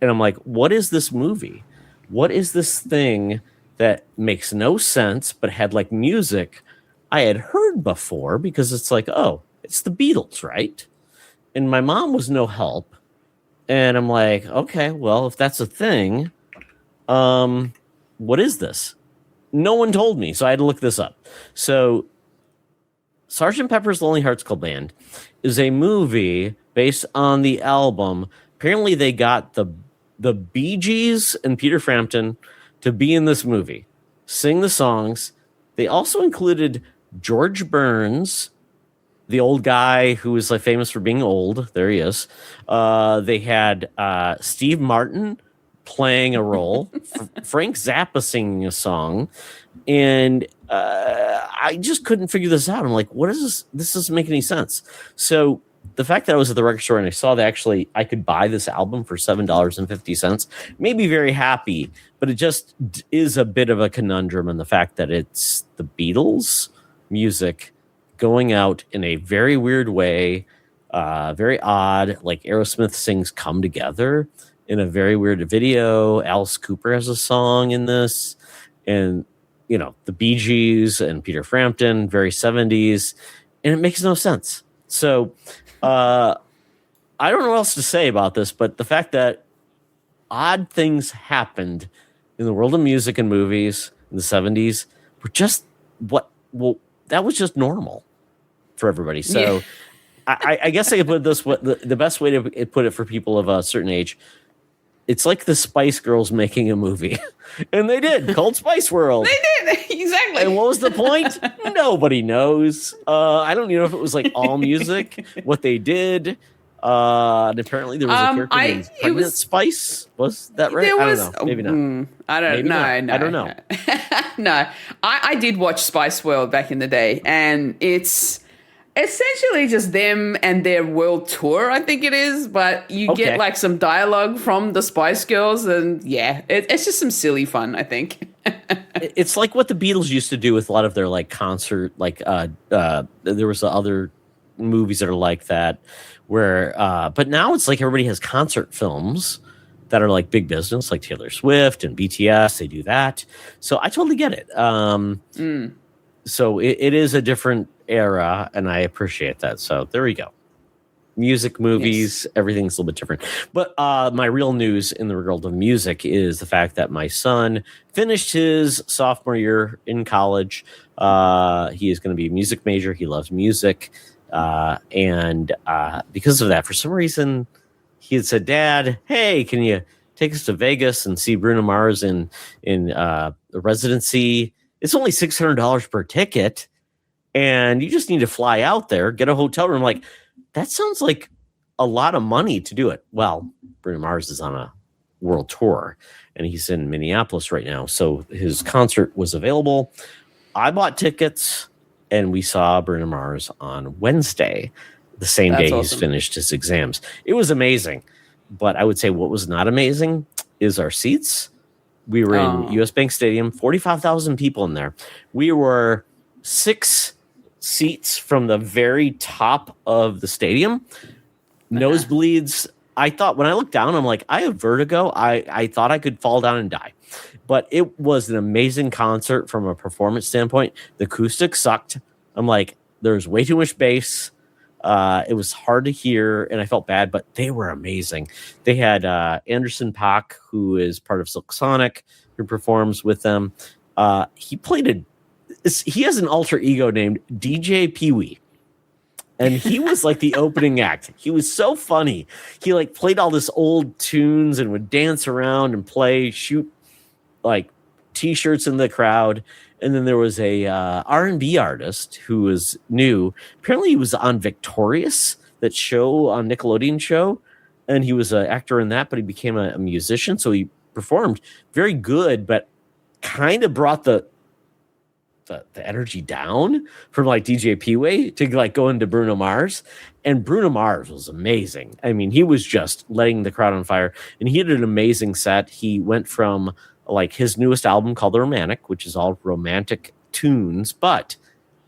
I'm like, what is this movie? What is this thing that makes no sense but had like music I had heard before because it's like, oh, it's the Beatles, right? And my mom was no help. And I'm like, okay, well, if that's a thing, what is this? No one told me, so I had to look this up. So Sgt. Pepper's Lonely Hearts Club Band is a movie based on the album. Apparently they got the Bee Gees and Peter Frampton to be in this movie, sing the songs. They also included George Burns, the old guy who is like famous for being old. There he is. They had Steve Martin playing a role, Frank Zappa singing a song, and I just couldn't figure this out. I'm like, what is this? This doesn't make any sense. So the fact that I was at the record store and I saw that actually I could buy this album for $7.50 made me very happy, but it just is a bit of a conundrum in the fact that it's the Beatles music going out in a very weird way, very odd, like Aerosmith sings Come Together in a very weird video. Alice Cooper has a song in this, and the Bee Gees and Peter Frampton, very 70s, and it makes no sense. So I don't know what else to say about this, but the fact that odd things happened in the world of music and movies in the 70s were just that was just normal for everybody. So I guess I could put it this way. The best way to put it for people of a certain age, it's like the Spice Girls making a movie. And they did, called Spice World. They did, exactly. And what was the point? Nobody knows. I don't even know if it was like all music, what they did. And apparently there was a character named Pregnant Spice. Was that right? I don't know. Maybe not. I don't know. I don't know. No. I did watch Spice World back in the day, and it's essentially just them and their world tour, I think it is, but you get like some dialogue from the Spice Girls, and it's just some silly fun, I think. It's like what the Beatles used to do with a lot of their like concert, like there was the other movies that are like that. Where, but now it's like everybody has concert films that are like big business, like Taylor Swift and BTS. They do that, so I totally get it. So it is a different era, and I appreciate that. So there we go. Music, movies, everything's a little bit different. But my real news in the world of music is the fact that my son finished his sophomore year in college. He is going to be a music major. He loves music. And because of that, for some reason, he had said, Dad, hey, can you take us to Vegas and see Bruno Mars in the residency? It's only $600 per ticket. And you just need to fly out there, get a hotel room. Like, that sounds like a lot of money to do it. Well, Bruno Mars is on a world tour, and he's in Minneapolis right now. So his concert was available. I bought tickets, and we saw Bruno Mars on Wednesday, the same day he's finished his exams. It was amazing. But I would say what was not amazing is our seats. We were in US Bank Stadium, 45,000 people in there. We were 6 seats from the very top of the stadium. Nosebleeds. I thought when I looked down, I'm like, I have vertigo. I thought I could fall down and die. But it was an amazing concert from a performance standpoint. The acoustics sucked. I'm like, there's way too much bass. It was hard to hear, and I felt bad, but they were amazing. They had Anderson .Paak, who is part of Silk Sonic, who performs with them. He has an alter ego named DJ Pee-wee. And he was like the opening act. He was so funny. He like played all this old tunes and would dance around and shoot like t-shirts in the crowd. And then there was a R&B artist who was new. Apparently he was on Victorious, that show on Nickelodeon show. And he was an actor in that, but he became a musician. So he performed very good, but kind of brought the energy down from like DJ Pee-wee to like go into Bruno Mars. And Bruno Mars was amazing. I mean, he was just letting the crowd on fire, and he had an amazing set. He went from like his newest album called The Romantic, which is all romantic tunes, but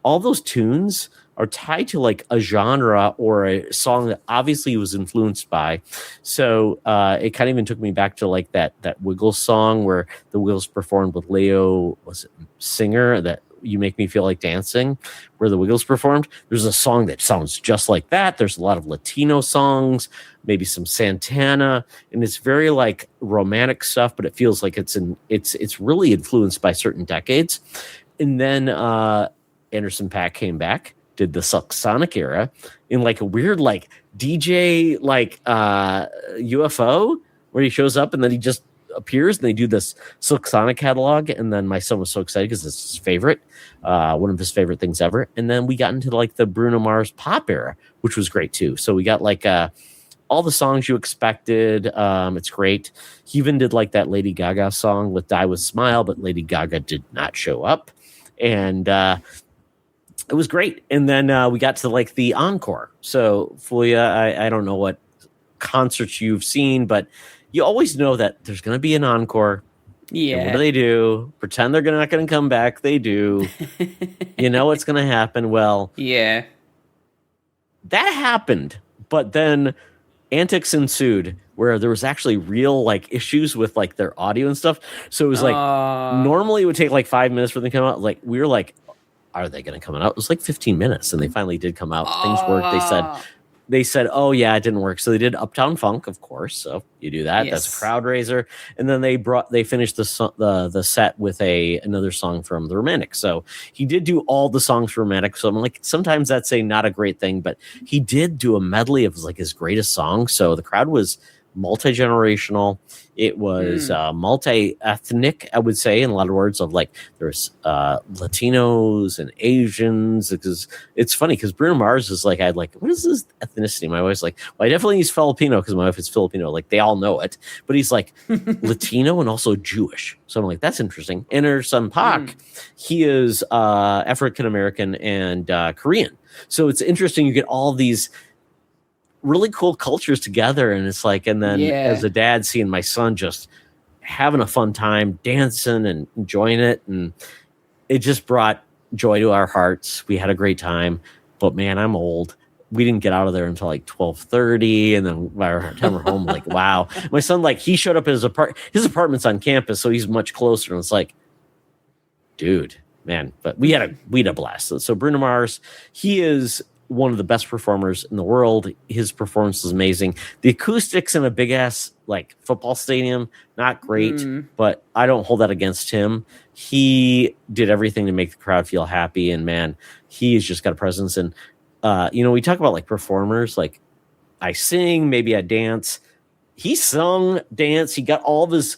all those tunes are tied to like a genre or a song that obviously he was influenced by. So it kind of even took me back to like that Wiggles song where the Wiggles performed with Leo, was it Singer, that You Make Me Feel Like Dancing, where the Wiggles performed. There's a song that sounds just like that. There's a lot of Latino songs, maybe some Santana, and it's very like romantic stuff, but it feels like it's really influenced by certain decades. And then Anderson .Paak came back, did the Silk Sonic era in like a weird like DJ like UFO where he shows up and then he just appears, and they do this Silk Sonic catalog. And then my son was so excited because it's his favorite, one of his favorite things ever. And then we got into like the Bruno Mars pop era, which was great too. So we got like all the songs you expected. It's great. He even did like that Lady Gaga song with Die With Smile, but Lady Gaga did not show up. And it was great. And then we got to like the encore. So Fulia, I don't know what concerts you've seen, but you always know that there's going to be an encore. Yeah. And what do? Pretend they're not going to come back. They do. You know what's going to happen. Well, yeah, that happened. But then antics ensued where there was actually real like issues with like their audio and stuff. So it was like normally it would take like 5 minutes for them to come out. Like we were like, are they going to come out? It was like 15 minutes, and they finally did come out. Things worked. They said, oh yeah, it didn't work. So they did Uptown Funk, of course. So you do that. Yes. That's a crowd raiser. And then they finished the set with another song from The Romantic. So he did do all the songs for Romantic. So I'm like, sometimes that's not a great thing, but he did do a medley of like his greatest songs. So the crowd was multi-generational. It was multi-ethnic, I would say, in a lot of words, of like there's Latinos and Asians. Because it's funny because Bruno Mars is like, I'd like, what is his ethnicity? My wife's like, well, I definitely use Filipino because my wife is Filipino. Like they all know it, but he's like Latino and also Jewish. So I'm like, that's interesting. And her son Paak, he is African American and Korean. So it's interesting. You get all these really cool cultures together, and it's like, and then as a dad, seeing my son just having a fun time dancing and enjoying it, and it just brought joy to our hearts. We had a great time, but man, I'm old. we didn't get out of there until like 12:30, and then by the time we're home, like, wow. My son, like, he showed up at his apartment's on campus, so he's much closer, and it's like, dude, man. But we had a blast. So Bruno Mars, he is one of the best performers in the world. His performance is amazing. The acoustics in a big ass like football stadium, not great, but I don't hold that against him. He did everything to make the crowd feel happy, and man, he's just got a presence. And we talk about like performers, like I sing, maybe I dance. He sung, dance. He got all of his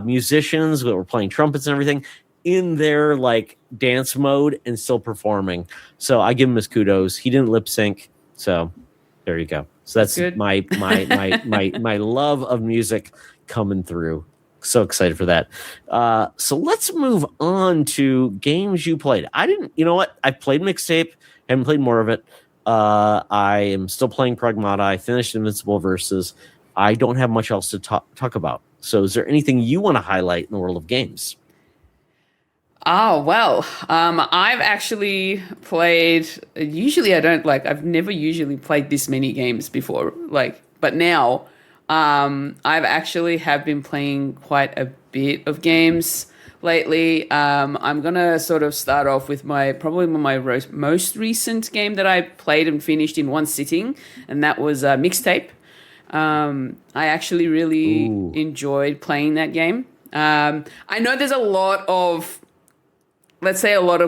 musicians that were playing trumpets and everything in their like dance mode and still performing. So I give him his kudos. He didn't lip sync. So there you go. So that's good. my love of music coming through. So excited for that. So let's move on to games you played. You know what? I played Mixtape. Haven't played more of it. I am still playing Pragmata. I finished Invincible Versus. I don't have much else to talk about. So is there anything you want to highlight in the world of games? Oh, well, I've actually played, I've never usually played this many games before, but now I've actually have been playing quite a bit of games lately. I'm going to sort of start off with probably my most recent game that I played and finished in one sitting, and that was Mixtape. I actually really enjoyed playing that game. I know there's a lot of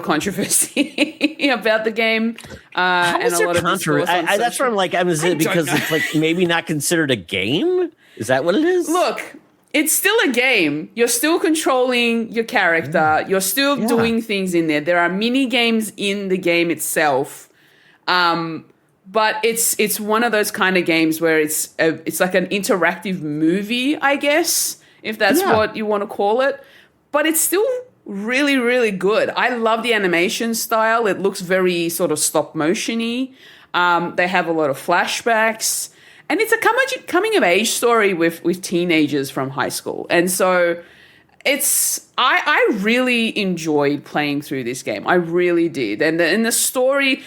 controversy about the game. And a lot of controversy. That's where I'm like, is it because it's like maybe not considered a game? Is that what it is? Look, it's still a game. You're still controlling your character. You're still doing things in there. There are mini games in the game itself. But it's one of those kind of games where it's like an interactive movie, I guess, if that's what you want to call it. But it's still really, really good. I love the animation style. It looks very sort of stop motion-y. They have a lot of flashbacks. And it's a coming of age story with teenagers from high school. And so I really enjoyed playing through this game. I really did. And the story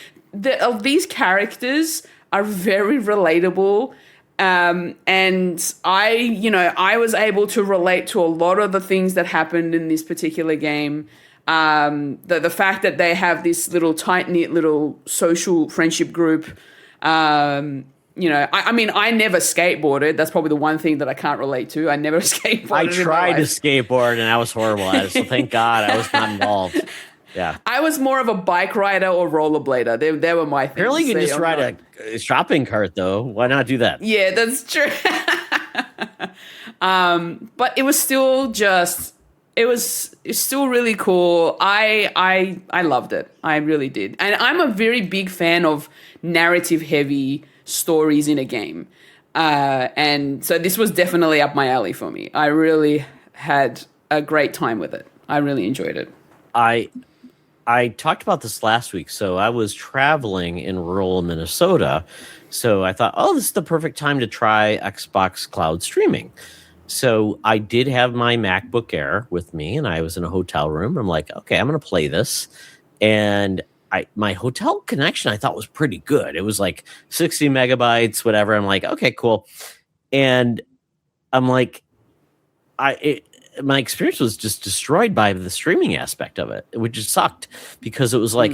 of these characters are very relatable. And I was able to relate to a lot of the things that happened in this particular game. The fact that they have this little tight-knit little social friendship group. I never skateboarded. That's probably the one thing that I can't relate to. I never skateboarded. I tried to skateboard and I was horrible at it. So thank God I was not involved. Yeah, I was more of a bike rider or rollerblader. They were my things. Apparently, you can just ride a shopping cart, though. Why not do that? Yeah, that's true. But it was still it's still really cool. I loved it. I really did. And I'm a very big fan of narrative-heavy stories in a game. And so this was definitely up my alley for me. I really had a great time with it. I really enjoyed it. I talked about this last week. So I was traveling in rural Minnesota. So I thought, this is the perfect time to try Xbox Cloud streaming. So I did have my MacBook Air with me, and I was in a hotel room. I'm like, okay, I'm going to play this. And my hotel connection I thought was pretty good. It was like 60 megabytes, whatever. I'm like, okay, cool. And I'm like, my experience was just destroyed by the streaming aspect of it, which just sucked because it was like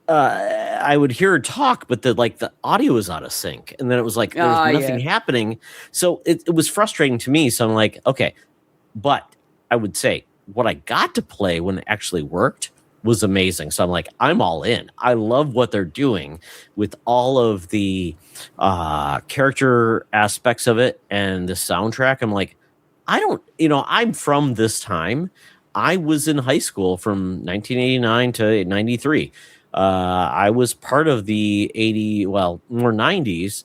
I would hear her talk, but the audio was out of sync, and then it was like there was nothing happening. So it was frustrating to me. So I'm like, okay, but I would say what I got to play when it actually worked was amazing. So I'm like, I'm all in. I love what they're doing with all of the character aspects of it and the soundtrack. I'm like, I'm from this time. I was in high school from 1989 to 93. I was part of the more 90s,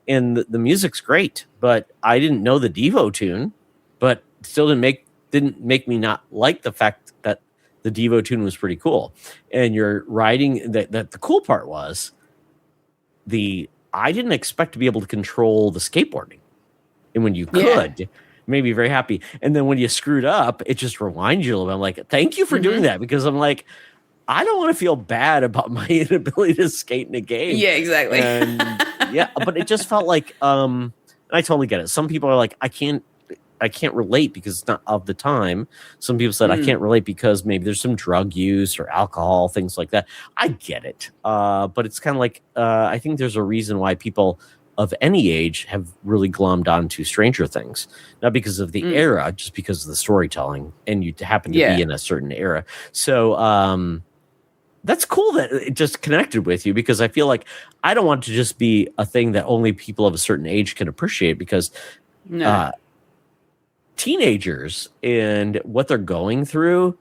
and the music's great, but I didn't know the Devo tune, but still didn't make me not like the fact that the Devo tune was pretty cool. And you're riding that the cool part was I didn't expect to be able to control the skateboarding. And when you could, made me very happy. And then when you screwed up, it just rewinds you a little bit. I'm like, thank you for doing that, because I'm like, I don't want to feel bad about my inability to skate in a game. Yeah, exactly. And but it just felt like and I totally get it. Some people are like, I can't relate because it's not of the time. Some people said I can't relate because maybe there's some drug use or alcohol, things like that. I get it. But it's kind of like I think there's a reason why people of any age have really glommed onto Stranger Things, not because of the era, just because of the storytelling, and you happen to be in a certain era. So that's cool that it just connected with you, because I feel like I don't want it to just be a thing that only people of a certain age can appreciate, because teenagers and what they're going through,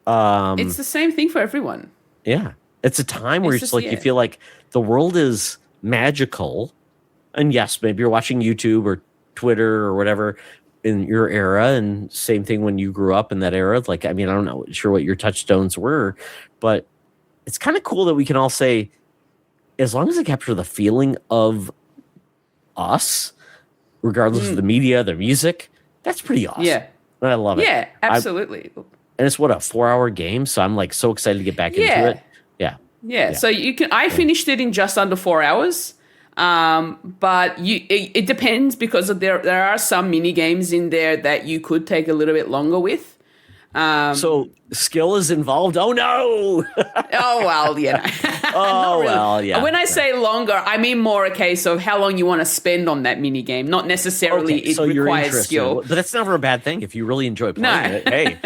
it's the same thing for everyone. Yeah, it's a time where it's like you feel like the world is magical. And yes, maybe you're watching YouTube or Twitter or whatever in your era, and same thing when you grew up in that era. Like, I mean, I don't know sure what your touchstones were, but it's kind of cool that we can all say, as long as they capture the feeling of us, regardless of the media, the music, that's pretty awesome. Yeah. And I love it. Yeah, absolutely. And it's a 4-hour game, so I'm like so excited to get back into it. Yeah. So I finished it in just under 4 hours. But it depends, because there are some mini games in there that you could take a little bit longer with. So skill is involved. Oh no! Oh well, yeah. Oh really. Well, yeah. When I say longer, I mean more a case of how long you want to spend on that mini game, not necessarily it requires skill. But that's never a bad thing if you really enjoy playing it. Hey,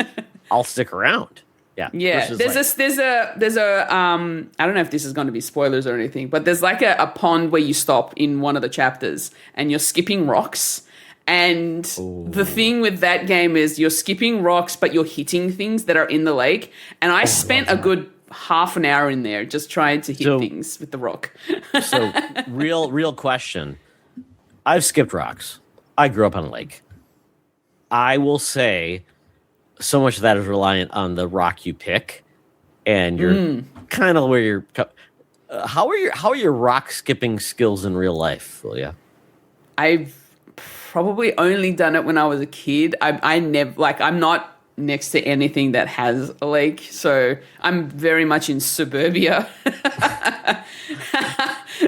I'll stick around. Yeah. There's a I don't know if this is going to be spoilers or anything, but there's like a pond where you stop in one of the chapters and you're skipping rocks. And the thing with that game is you're skipping rocks, but you're hitting things that are in the lake. And I spent a good half an hour in there just trying to hit things with the rock. So real question. I've skipped rocks. I grew up on a lake. I will say, so much of that is reliant on the rock you pick, and you're kind of where you're. How are your rock skipping skills in real life, Julia? I've probably only done it when I was a kid. I never I'm not next to anything that has a lake, so I'm very much in suburbia.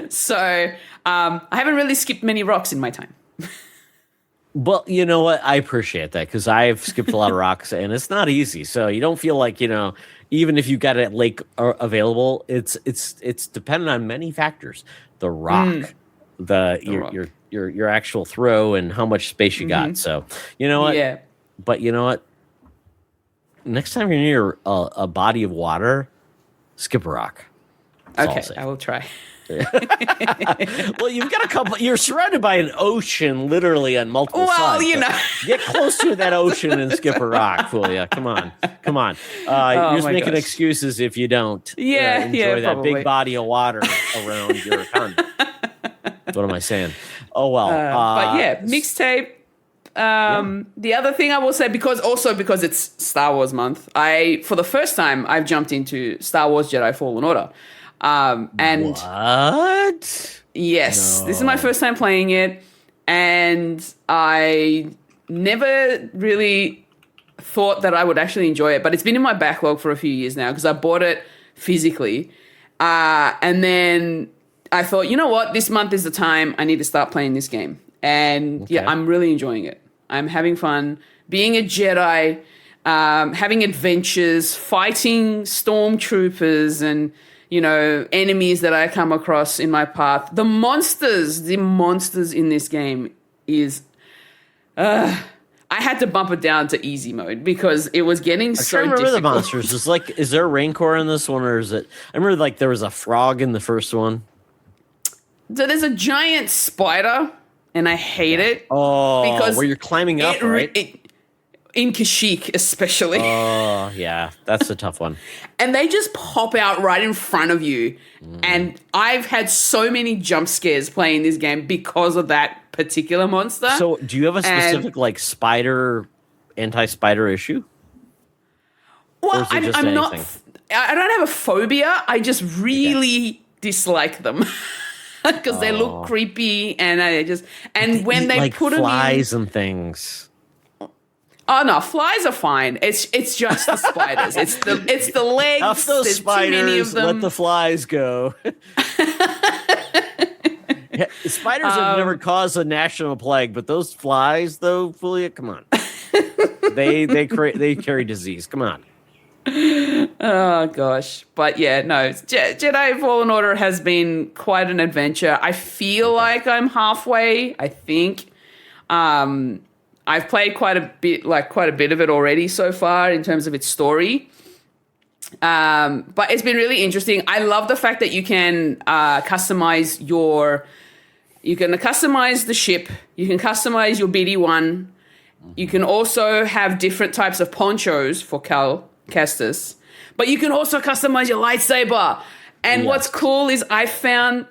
So I haven't really skipped many rocks in my time. Well, you know what? I appreciate that, because I've skipped a lot of rocks, and it's not easy. So you don't feel like, even if you got a lake available, it's dependent on many factors: the rock, your actual throw, and how much space you got. So you know what? Yeah. But you know what? Next time you're near a body of water, skip a rock. Okay, I will try. Well, you've got a couple. You're surrounded by an ocean, literally on multiple sides. Well, get close to that ocean and skip a rock, Fulia. Come on. You're just making excuses if you don't. Enjoy that big body of water around your condo. What am I saying? Oh well. But yeah, mixtape. The other thing I will say, because it's Star Wars month, for the first time I've jumped into Star Wars Jedi Fallen Order. And what? Yes, This is my first time playing it, and I never really thought that I would actually enjoy it, but it's been in my backlog for a few years now because I bought it physically, and then I thought, you know what, this month is the time I need to start playing this game, and I'm really enjoying it. I'm having fun being a Jedi, having adventures, fighting stormtroopers and enemies that I come across in my path. The monsters in this game is, I had to bump it down to easy mode because it was getting so difficult. I remember the monsters. Is there a Rancor in this one, or is it? I remember there was a frog in the first one. So there's a giant spider, and I hate it. Oh, because where you're climbing up, right? In Kashyyyk, especially. Oh, yeah. That's a tough one. And they just pop out right in front of you. And I've had so many jump scares playing this game because of that particular monster. So do you have a specific, anti-spider issue? Well, I'm not... I don't have a phobia. I just really dislike them. Because they look creepy. And I just... And when they put them in... flies and things. Oh no, flies are fine. It's just the spiders. It's the legs. Off those There's spiders, too many of them. let the flies go. Yeah, spiders have never caused a national plague, but those flies, though, Fulia, come on. they carry disease. Come on. Oh gosh, but yeah, no. Jedi Fallen Order has been quite an adventure. I feel like I'm halfway. I think I've played quite a bit of it already so far in terms of its story. But it's been really interesting. I love the fact that you can customize the ship. You can customize your BD-1. You can also have different types of ponchos for Cal Kestis, but you can also customize your lightsaber. And what's cool is I found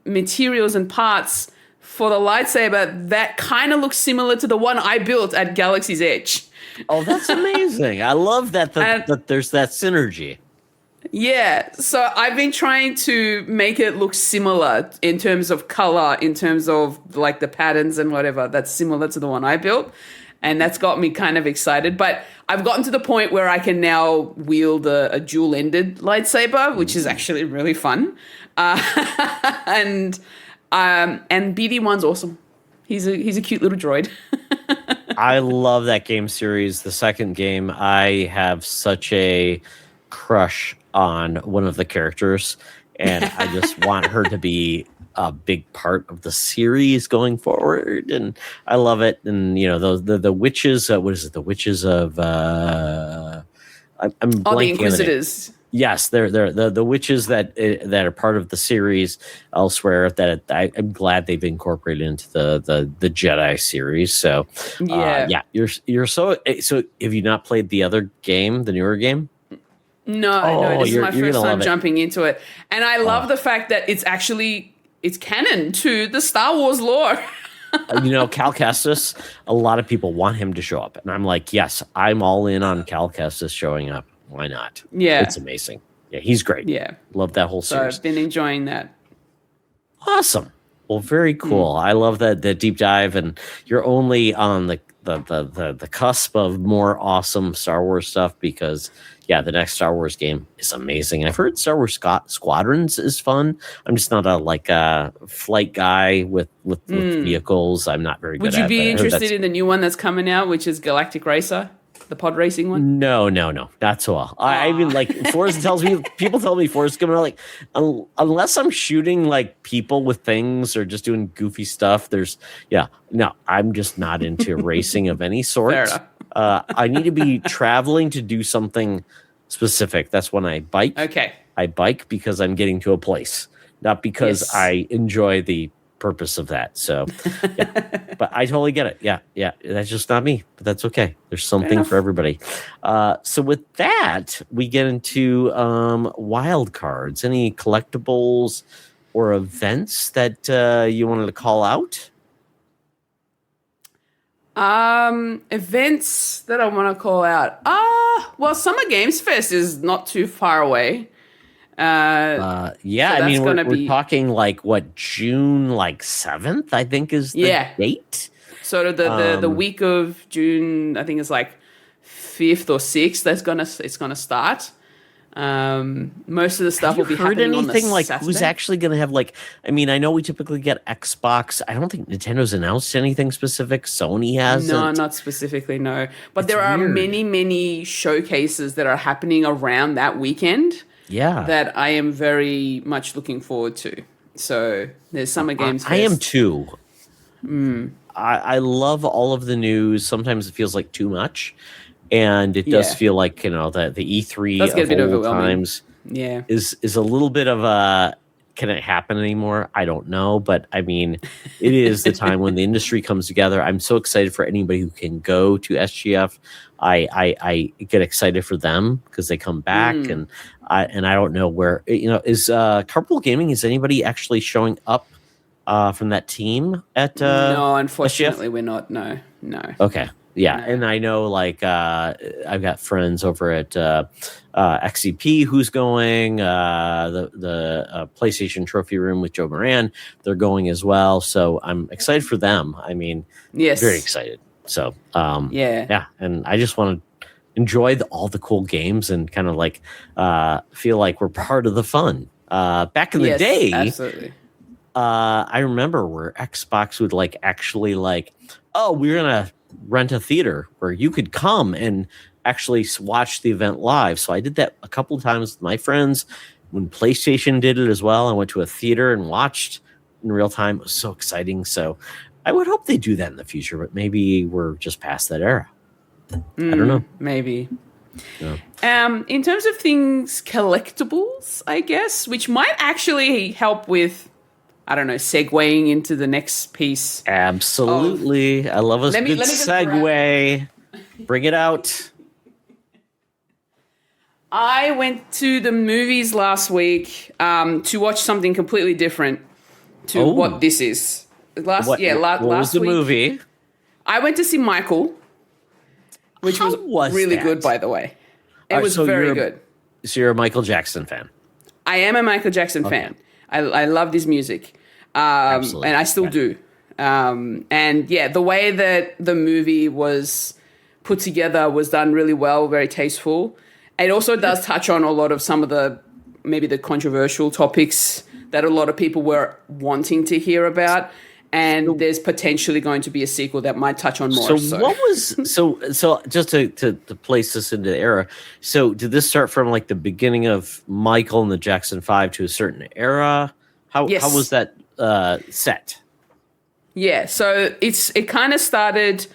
materials and parts for the lightsaber that kind of looks similar to the one I built at Galaxy's Edge. Oh, that's amazing. I love that there's that synergy. Yeah, so I've been trying to make it look similar in terms of color, in terms of like the patterns and whatever that's similar to the one I built. And that's got me kind of excited. But I've gotten to the point where I can now wield a dual-ended lightsaber, which is actually really fun. And BD-1's awesome. He's a cute little droid. I love that game series. The second game, I have such a crush on one of the characters, and I just want her to be a big part of the series going forward, and I love it. And you know, the witches. What is it? The witches of I'm blanking. The Inquisitors. Yes, they're the witches that are part of the series elsewhere. That I'm glad they've incorporated into the Jedi series. So you're so. Have you not played the other game, the newer game? No, this is my first time jumping into it. And I love the fact that it's canon to the Star Wars lore. Cal Kestis, a lot of people want him to show up. And I'm like, yes, I'm all in on Cal Kestis showing up. Why not? Yeah. It's amazing. Yeah, he's great. Yeah. Love that whole series. So I've been enjoying that. Awesome. Well, very cool. I love the deep dive, and you're only on the cusp of more awesome Star Wars stuff because the next Star Wars game is amazing. I've heard Star Wars Squadrons is fun. I'm just not a flight guy with vehicles. I'm not very good at it. Would you be interested in the new one that's coming out, which is Galactic Racer? The pod racing one? No, not so well. I mean, like Forrest people tell me Forrest coming out like unless I'm shooting like people with things or just doing goofy stuff. I'm just not into racing of any sort. Fair enough. I need to be traveling to do something specific. That's when I bike. Okay. I bike because I'm getting to a place, not because I enjoy the purpose of that. So, but I totally get it. Yeah. That's just not me, but that's okay. There's something for everybody. So with that, we get into wild cards. Any collectibles or events that you wanted to call out? Events that I want to call out. Well, Summer Games Fest is not too far away. I mean, we're talking like June 7th, I think is the date. Sort of the week of June, I think it's like 5th or 6th. It's gonna start. Most of the stuff will be happening on the Saturday. Who's actually going to have I mean, I know we typically get Xbox. I don't think Nintendo's announced anything specific. Sony hasn't. No, not specifically, no. But there are many, many showcases that are happening around that weekend. Yeah. That I am very much looking forward to. So there's Summer Games Fest. I am too. I love all of the news. Sometimes it feels like too much. And it does feel like, the E3 of old times is a little bit of a, can it happen anymore? I don't know. But I mean, it is the time when the industry comes together. I'm so excited for anybody who can go to SGF. I get excited for them because they come back and I don't know where, is Carpool Gaming, is anybody actually showing up from that team at No, unfortunately SGF? we're not. No. Okay. Yeah, No. and I know I've got friends over at XCP who's going, the PlayStation Trophy Room with Joe Moran, they're going as well. So I'm excited for them. I mean, very excited. So Yeah. and I just want to enjoy all the cool games and kind of like feel like we're part of the fun. Back in the day, absolutely. I remember where Xbox would like actually like, oh, we're gonna rent a theater where you could come and actually watch the event live. So I did that a couple of times with my friends. When PlayStation did it as well, I went to a theater and watched in real time. It was so exciting. So I would hope they do that in the future, but maybe we're just past that era. I don't know. Maybe. Yeah. In terms of things, collectibles, I guess, which might actually help with, I don't know, segueing into the next piece. Absolutely. I love a good segue. Bring it out. I went to the movies last week to watch something completely different to what this is. Last what was the week, movie? I went to see Michael, which was really good, by the way. It was very good. So you're a Michael Jackson fan? I am a Michael Jackson fan. I love his music, and I still do. And yeah, the way that the movie was put together was done really well, very tasteful. It also does touch on a lot of some of the maybe the controversial topics that a lot of people were wanting to hear about. And there's potentially going to be a sequel that might touch on more. So what was so just to place this into the era? So did this start from like the beginning of Michael and the Jackson 5 to a certain era? How was that set? Yeah, so it kind of started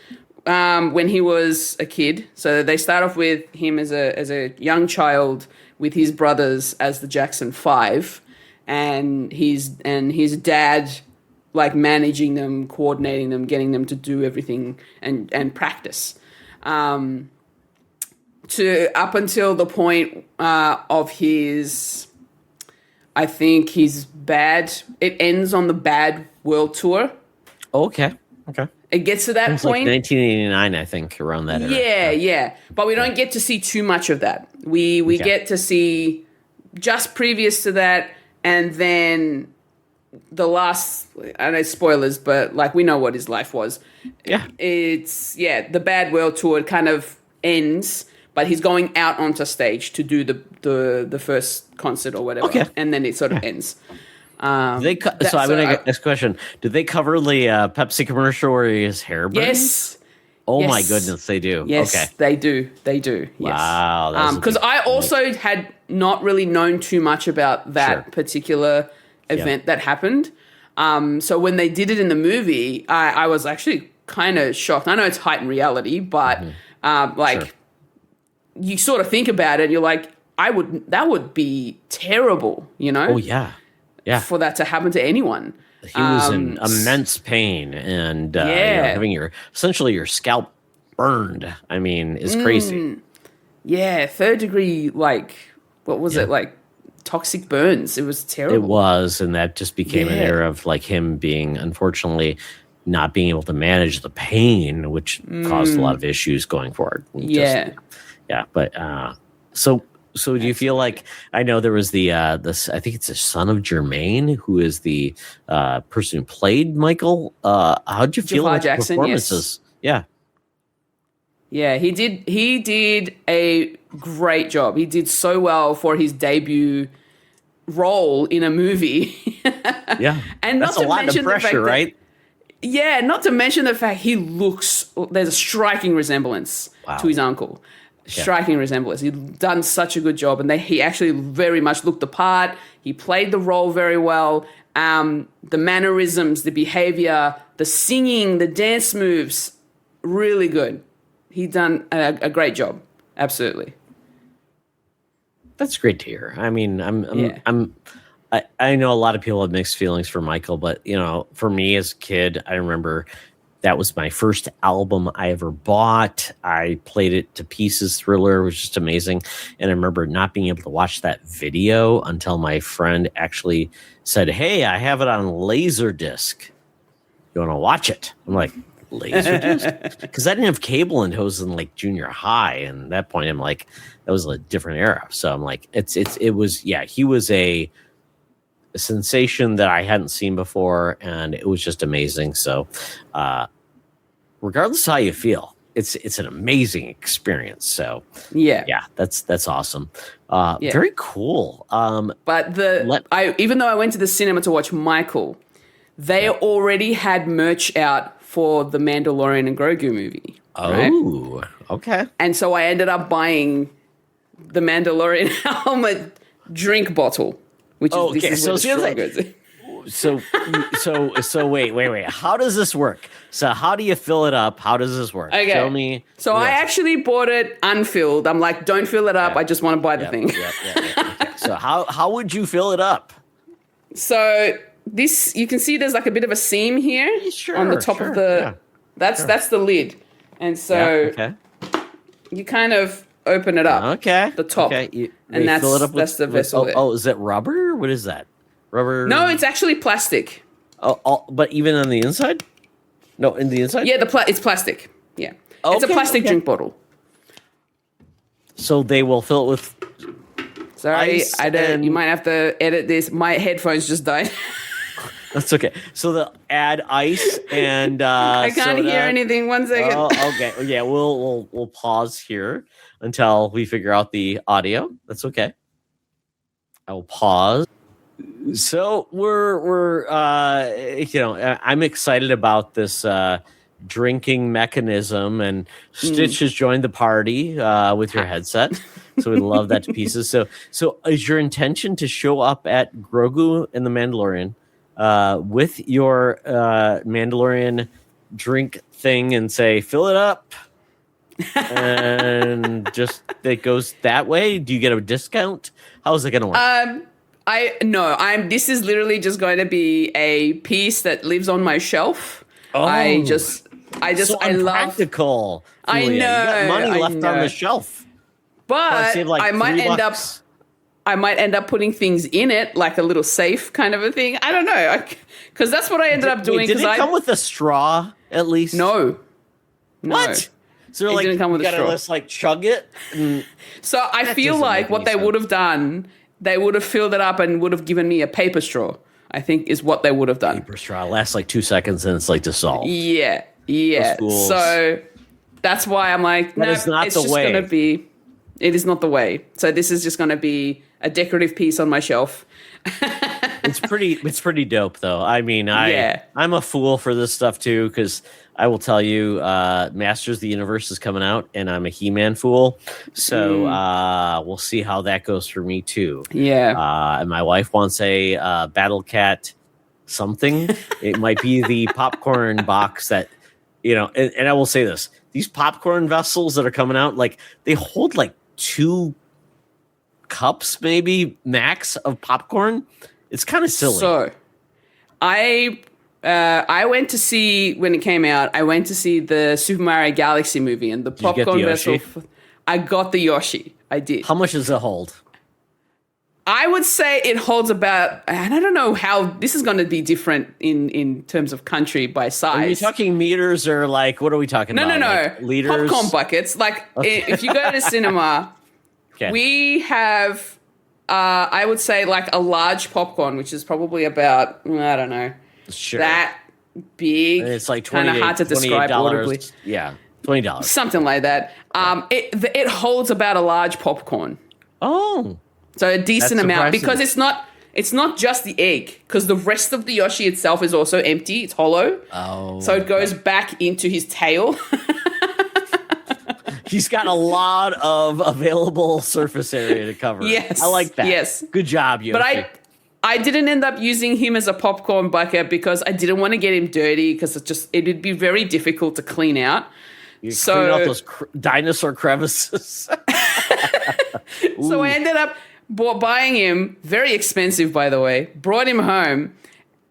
when he was a kid. So they start off with him as a young child with his brothers as the Jackson 5, and his dad like managing them, coordinating them, getting them to do everything and practice. To up until the point of his, I think his it ends on the Bad World Tour. Okay. It gets to that point. Like 1989, I think, around that era. Yeah. But we don't get to see too much of that. We get to see just previous to that, and then the last, I know spoilers, but like we know what his life was. Yeah. The Bad World Tour kind of ends, but he's going out onto stage to do the first concert or whatever. Okay. And then it sort of ends. So I'm going to get next question. Did they cover the Pepsi commercial where his hair burned? Yes. Oh my goodness, they do. Yes, okay. They do. Yes. Wow. Because I also had not really known too much about that particular event that happened. So when they did it in the movie, I was actually kind of shocked. I know it's heightened reality, but you sort of think about it, you're like, that would be terrible, you know? Oh yeah. For that to happen to anyone. He was in immense pain and having essentially your scalp burned. I mean, is crazy. Yeah, 3rd degree, like, what was it, like toxic burns? It was terrible. It was, and that just became an era of like him being, unfortunately, not being able to manage the pain, which caused a lot of issues going forward. But so do you feel like, I know there was I think it's the son of Jermaine, who is the person who played Michael. How'd you feel about Jackson, performances? Yes. Yeah, he did a great job. He did so well for his debut role in a movie. And that's a lot of pressure, right? Yeah, not to mention the fact there's a striking resemblance to his uncle. Striking resemblance. He'd done such a good job, and he actually very much looked the part. He played the role very well. The mannerisms, the behavior, the singing, the dance moves, really good. He'd done a great job. Absolutely. That's great to hear. I mean, I know a lot of people have mixed feelings for Michael, but for me as a kid, I remember that was my first album I ever bought. I played it to pieces. Thriller was just amazing. And I remember not being able to watch that video until my friend actually said, "Hey, I have it on Laserdisc. You want to watch it?" I'm like, Laserdisc? Because I didn't have cable until I was in like junior high. And at that point, I'm like, that was a different era. So I'm like, he was a sensation that I hadn't seen before, and it was just amazing. So regardless of how you feel, it's an amazing experience. So yeah, that's awesome. Very cool. But even though I went to the cinema to watch Michael, they already had merch out for the Mandalorian and Grogu movie. Oh, right? Okay. And so I ended up buying the Mandalorian helmet drink bottle, which is okay. This is where the straw goes in. So wait. How does this work? So how do you fill it up? How does this work? Okay. Show me. So I actually bought it unfilled. I'm like, don't fill it up. I just want to buy the thing. Okay. So how would you fill it up? So this, you can see there's like a bit of a seam here on the top of the. That's the lid, and so you kind of open it up. Okay. The top. Okay. And that's the vessel. Oh, is that rubber? What is that? Rubber? No, it's actually plastic. Oh, but even on the inside? No, in the inside? Yeah, it's plastic. Yeah. It's a plastic drink bottle. So they will fill it with Sorry, you might have to edit this. My headphones just died. That's okay. So they'll add ice and I can't hear anything. 1 second. Oh, okay. Yeah, we'll pause here until we figure out the audio. That's okay. I will pause. So we're I'm excited about this drinking mechanism, and Stitch has joined the party with your headset. So we love that to pieces. So is your intention to show up at Grogu and the Mandalorian with your Mandalorian drink thing and say, fill it up? And just it goes that way? Do you get a discount? How is it going to work? This is literally just going to be a piece that lives on my shelf. Oh. I love practical. I know. You got money left on the shelf. But I might end up putting things in it, like a little safe kind of a thing. I don't know. Because that's what I ended up doing. Did it come with a straw at least? No. What? So it didn't come with a straw. Let's chug it. So I feel like what they would have done, they would have filled it up and would have given me a paper straw, I think is what they would have done. Paper straw lasts 2 seconds and it's dissolved. Yeah. So that's why I'm like, no, it's just going to be, it is not the way. So this is just going to be a decorative piece on my shelf. It's pretty dope though. I mean, I'm a fool for this stuff too, because I will tell you, Masters of the Universe is coming out, and I'm a He-Man fool. So we'll see how that goes for me too. Yeah. And my wife wants a Battle Cat something. It might be the popcorn box that, and I will say this: these popcorn vessels that are coming out, they hold 2 cups, maybe max, of popcorn. It's kind of silly. So, I went to see, when it came out, I went to see the Super Mario Galaxy movie, and the popcorn vessel. I got the Yoshi. I did. How much does it hold? I would say it holds about, and I don't know how this is going to be different in terms of country by size. Are you talking meters or what are we talking about? No. Liters? Popcorn buckets. If you go to cinema, we have, I would say a large popcorn, which is probably about, I don't know, that big. And it's kind of hard to describe audibly. Yeah, $20. Something like that. It holds about a large popcorn. Oh. So a decent amount, because it's not just the egg, because the rest of the Yoshi itself is also empty. It's hollow. Oh. So it goes back into his tail. He's got a lot of available surface area to cover. Yes. I like that. Yes. Good job, Yoshi. But I didn't end up using him as a popcorn bucket because I didn't want to get him dirty, because it'd be very difficult to clean out. Clean out those dinosaur crevices. So I ended up buying him, very expensive by the way, brought him home,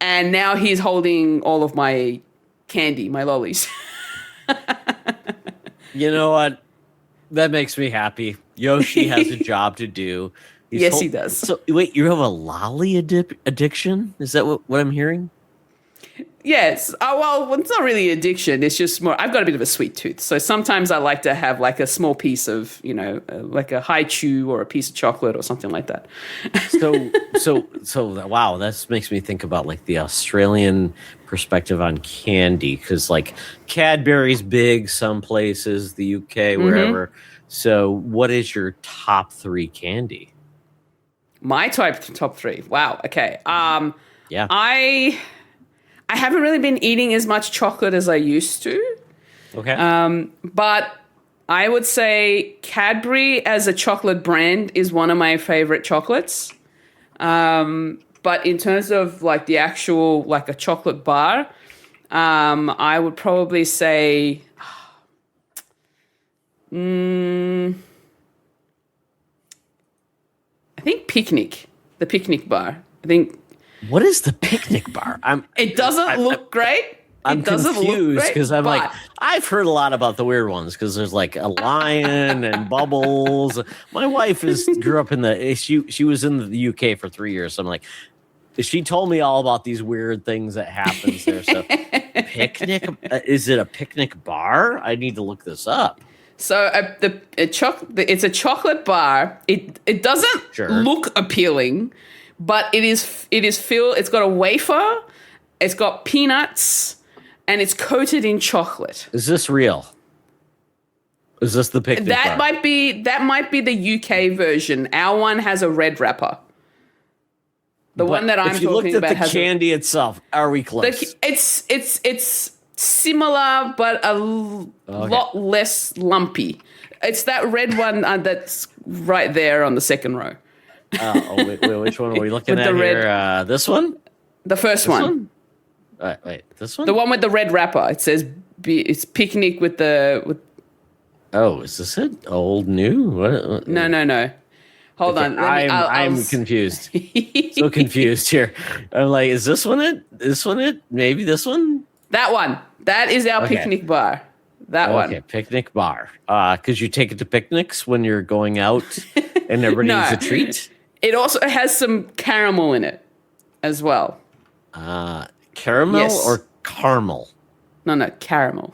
and now he's holding all of my candy, my lollies. You know what? That makes me happy. Yoshi has a job to do. Yes, he does. So wait, you have a lolly addiction? Is that what I'm hearing? Yes. Oh, well, it's not really addiction. It's just more, I've got a bit of a sweet tooth. So sometimes I like to have like a small piece of, like a high chew or a piece of chocolate or something like that. So, wow, that makes me think about like the Australian perspective on candy, because like Cadbury's big some places, the UK, wherever. So, what is your top 3 candy? My top 3. Wow. Okay. Yeah. I haven't really been eating as much chocolate as I used to. Okay. But I would say Cadbury as a chocolate brand is one of my favorite chocolates. But in terms of like the actual, like a chocolate bar, I would probably say, I think the picnic bar. I think. What is the picnic bar? It doesn't look great. I'm confused because I'm like, I've heard a lot about the weird ones because there's like a lion and bubbles. My wife grew up she was in the UK for 3 years. So I'm like, she told me all about these weird things that happens there. So picnic, is it a picnic bar? I need to look this up. So it's a chocolate bar. It doesn't look appealing. But it is filled. It's got a wafer, it's got peanuts, and it's coated in chocolate. Is this real? Is this the picnic bar? Might be the UK version. Our one has a red wrapper. One that I'm talking about. If you looked at the candy itself, are we close? It's similar, but a lot less lumpy. It's that red one that's right there on the second row. Wait, which one are we looking at here? This one? The first one. Wait, this one? The one with the red wrapper. It says it's picnic with the. Oh, is this it? Old, new? What? No. Hold on. I'm confused. So confused here. I'm like, is this one it? This one it? Maybe this one? That one. That is our picnic bar. That one. Okay, picnic bar. Because you take it to picnics when you're going out and everybody needs a treat? It also has some caramel in it as well. Caramel or caramel? No, caramel.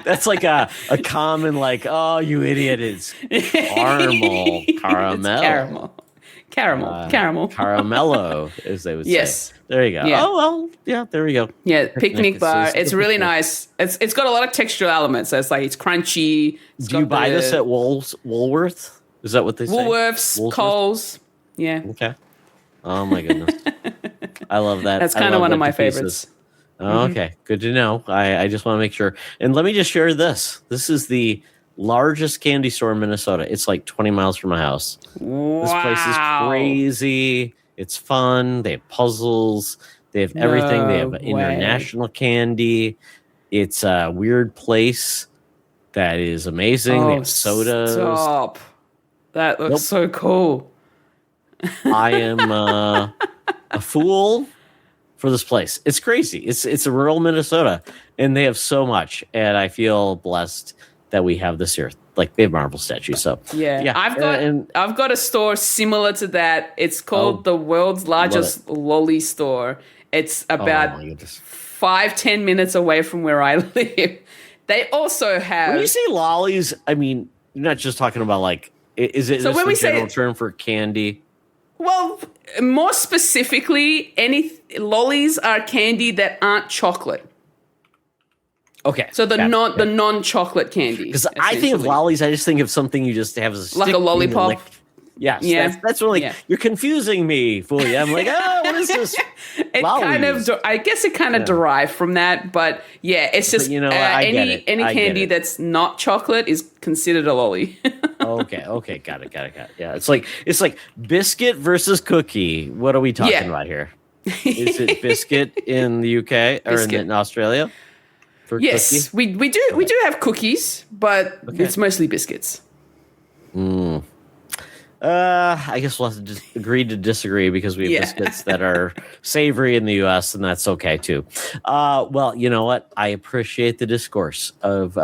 That's like a common like, oh, you idiot, it's caramel. Caramel. It's caramel. Caramello, as they would say. There you go. Yeah. Oh, well, yeah, there we go. Yeah, picnic bar. It's really nice. It's got a lot of textural elements. So it's like, it's crunchy. Do you buy this at Woolworth? Is that what they say? Woolworths, Coles. Yeah. Okay. Oh, my goodness. I love that. That's kind of one of my favorites. Oh, okay. Good to know. I just want to make sure. And let me just share this. This is the largest candy store in Minnesota. It's like 20 miles from my house. Wow. This place is crazy. It's fun. They have puzzles. They have everything. They have international candy. It's a weird place that is amazing. They have sodas. Stop. That looks so cool. I am a fool for this place. It's crazy. It's a rural Minnesota, and they have so much. And I feel blessed that we have this here. Like, they have marble statues. So yeah. I've got a store similar to that. It's called the world's largest lolly store. It's about 5-10 minutes away from where I live. They also have. When you say lollies, I mean, you're not just talking about like. Is it when we say general term for candy? Well, more specifically, any lollies are candy that aren't chocolate. Okay. So the non-chocolate candy. Because I think of lollies, I just think of something you just have as a like a lollipop. Yes, yeah, that's really you're confusing me, Fulia. I'm like, what is this? I guess it kind of derived from that, but yeah, it's just any candy that's not chocolate is considered a lolly. Okay, got it. Yeah, it's like biscuit versus cookie. What are we talking about here? Is it biscuit in the UK or in Australia? Yes, cookie? we do have cookies, but it's mostly biscuits. I guess we'll have to just agree to disagree because we have biscuits that are savory in the U.S. and that's okay too. Well, you know what? I appreciate the discourse of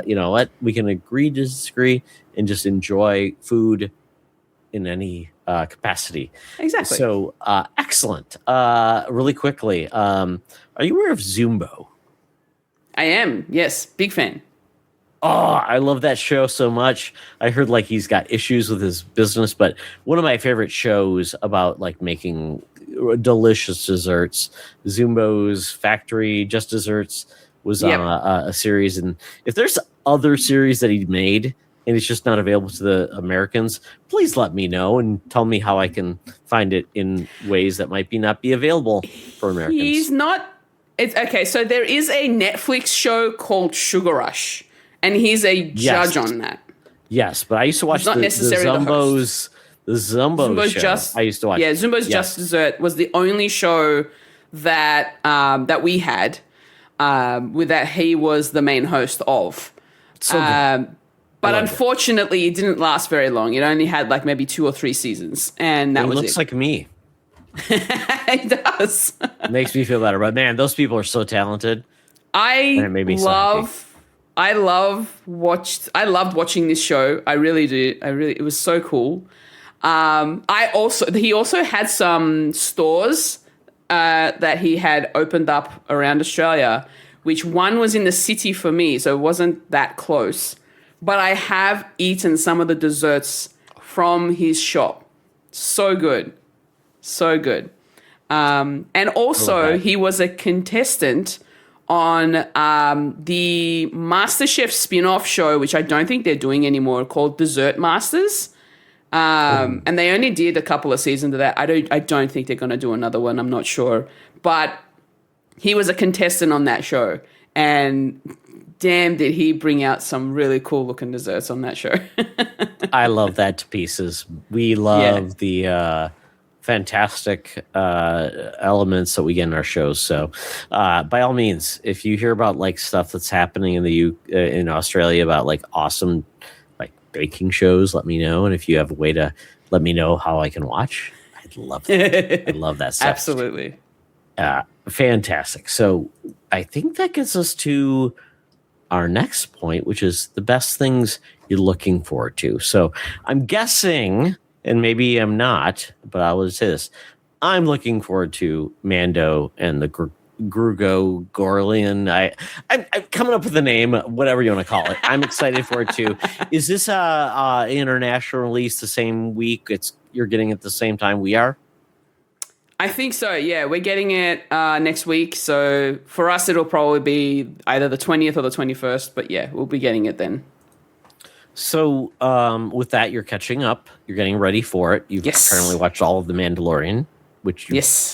you know what? We can agree to disagree and just enjoy food in any capacity. Exactly. So excellent. Really quickly, are you aware of Zumbo? I am. Yes, big fan. Oh, I love that show so much. I heard like he's got issues with his business, but one of my favorite shows about like making delicious desserts, Zumbo's Factory Just Desserts was on a series. And if there's other series that he made and it's just not available to the Americans, please let me know and tell me how I can find it in ways that might not be available for Americans. He's not. It's okay. So there is a Netflix show called Sugar Rush. And he's a judge on that. Yes, but I used to watch the Zumbo's show. I used to watch. Yeah, Zumbo's Just Dessert was the only show that that we had with that he was the main host of. So but unfortunately, it didn't last very long. It only had like maybe 2 or 3 seasons, and that was it. Looks like me. It does. It makes me feel better, but man, those people are so talented. I loved watching this show. I really do. It was so cool. He also had some stores that he had opened up around Australia, which one was in the city for me, so it wasn't that close. But I have eaten some of the desserts from his shop. So good. So good. And also he was a contestant on the MasterChef spin-off show, which I don't think they're doing anymore, called Dessert Masters. And they only did a couple of seasons of that. I don't think they're going to do another one. I'm not sure. But he was a contestant on that show. And damn, did he bring out some really cool-looking desserts on that show. I love that to pieces. We love the fantastic elements that we get in our shows. So by all means, if you hear about like stuff that's happening in Australia about like awesome like baking shows, let me know. And if you have a way to let me know how I can watch, I'd love that. I love that stuff. Absolutely. Fantastic. So I think that gets us to our next point, which is the best things you're looking forward to. So I'm guessing, and maybe I'm not, but I will say this. I'm looking forward to Mando and the Grugo Gorlian. I'm coming up with a name, whatever you want to call it. I'm excited for it too. Is this a international release the same week? You're getting it the same time we are? I think so, yeah. We're getting it next week. So for us, it'll probably be either the 20th or the 21st. But yeah, we'll be getting it then. So with that, you're catching up. You're getting ready for it. You've apparently watched all of The Mandalorian, which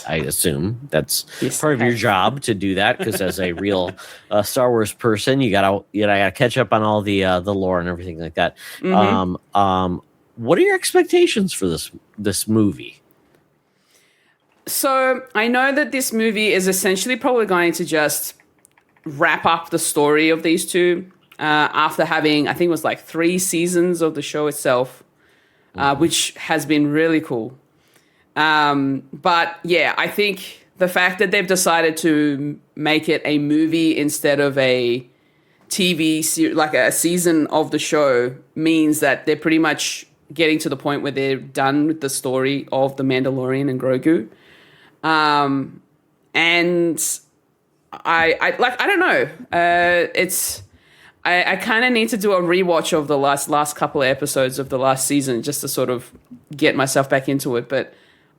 I assume that's part of your job to do that, because as a real Star Wars person, you gotta catch up on all the lore and everything like that. Mm-hmm. What are your expectations for this movie? So I know that this movie is essentially probably going to just wrap up the story of these two. After having, I think it was like 3 seasons of the show itself, which has been really cool. But yeah, I think the fact that they've decided to make it a movie instead of a TV series, like a season of the show, means that they're pretty much getting to the point where they're done with the story of the Mandalorian and Grogu. And I don't know. I kind of need to do a rewatch of the last couple of episodes of the last season just to sort of get myself back into it. But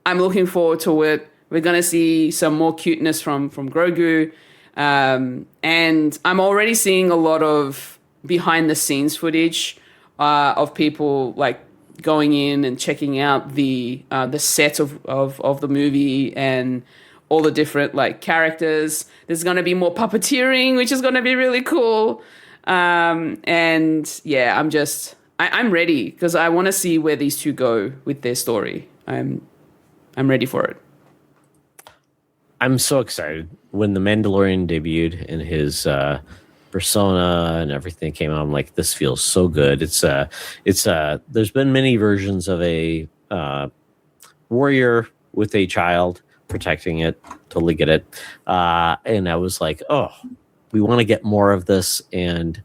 I'm looking forward to it. We're going to see some more cuteness from Grogu. And I'm already seeing a lot of behind the scenes footage of people like going in and checking out the set of the movie and all the different like characters. There's going to be more puppeteering, which is going to be really cool. And yeah, I'm ready because I want to see where these two go with their story. I'm ready for it. I'm so excited when the Mandalorian debuted and his persona and everything came out. I'm like, this feels so good. There's been many versions of a warrior with a child protecting it. Totally get it. And I was like, oh, we want to get more of this. And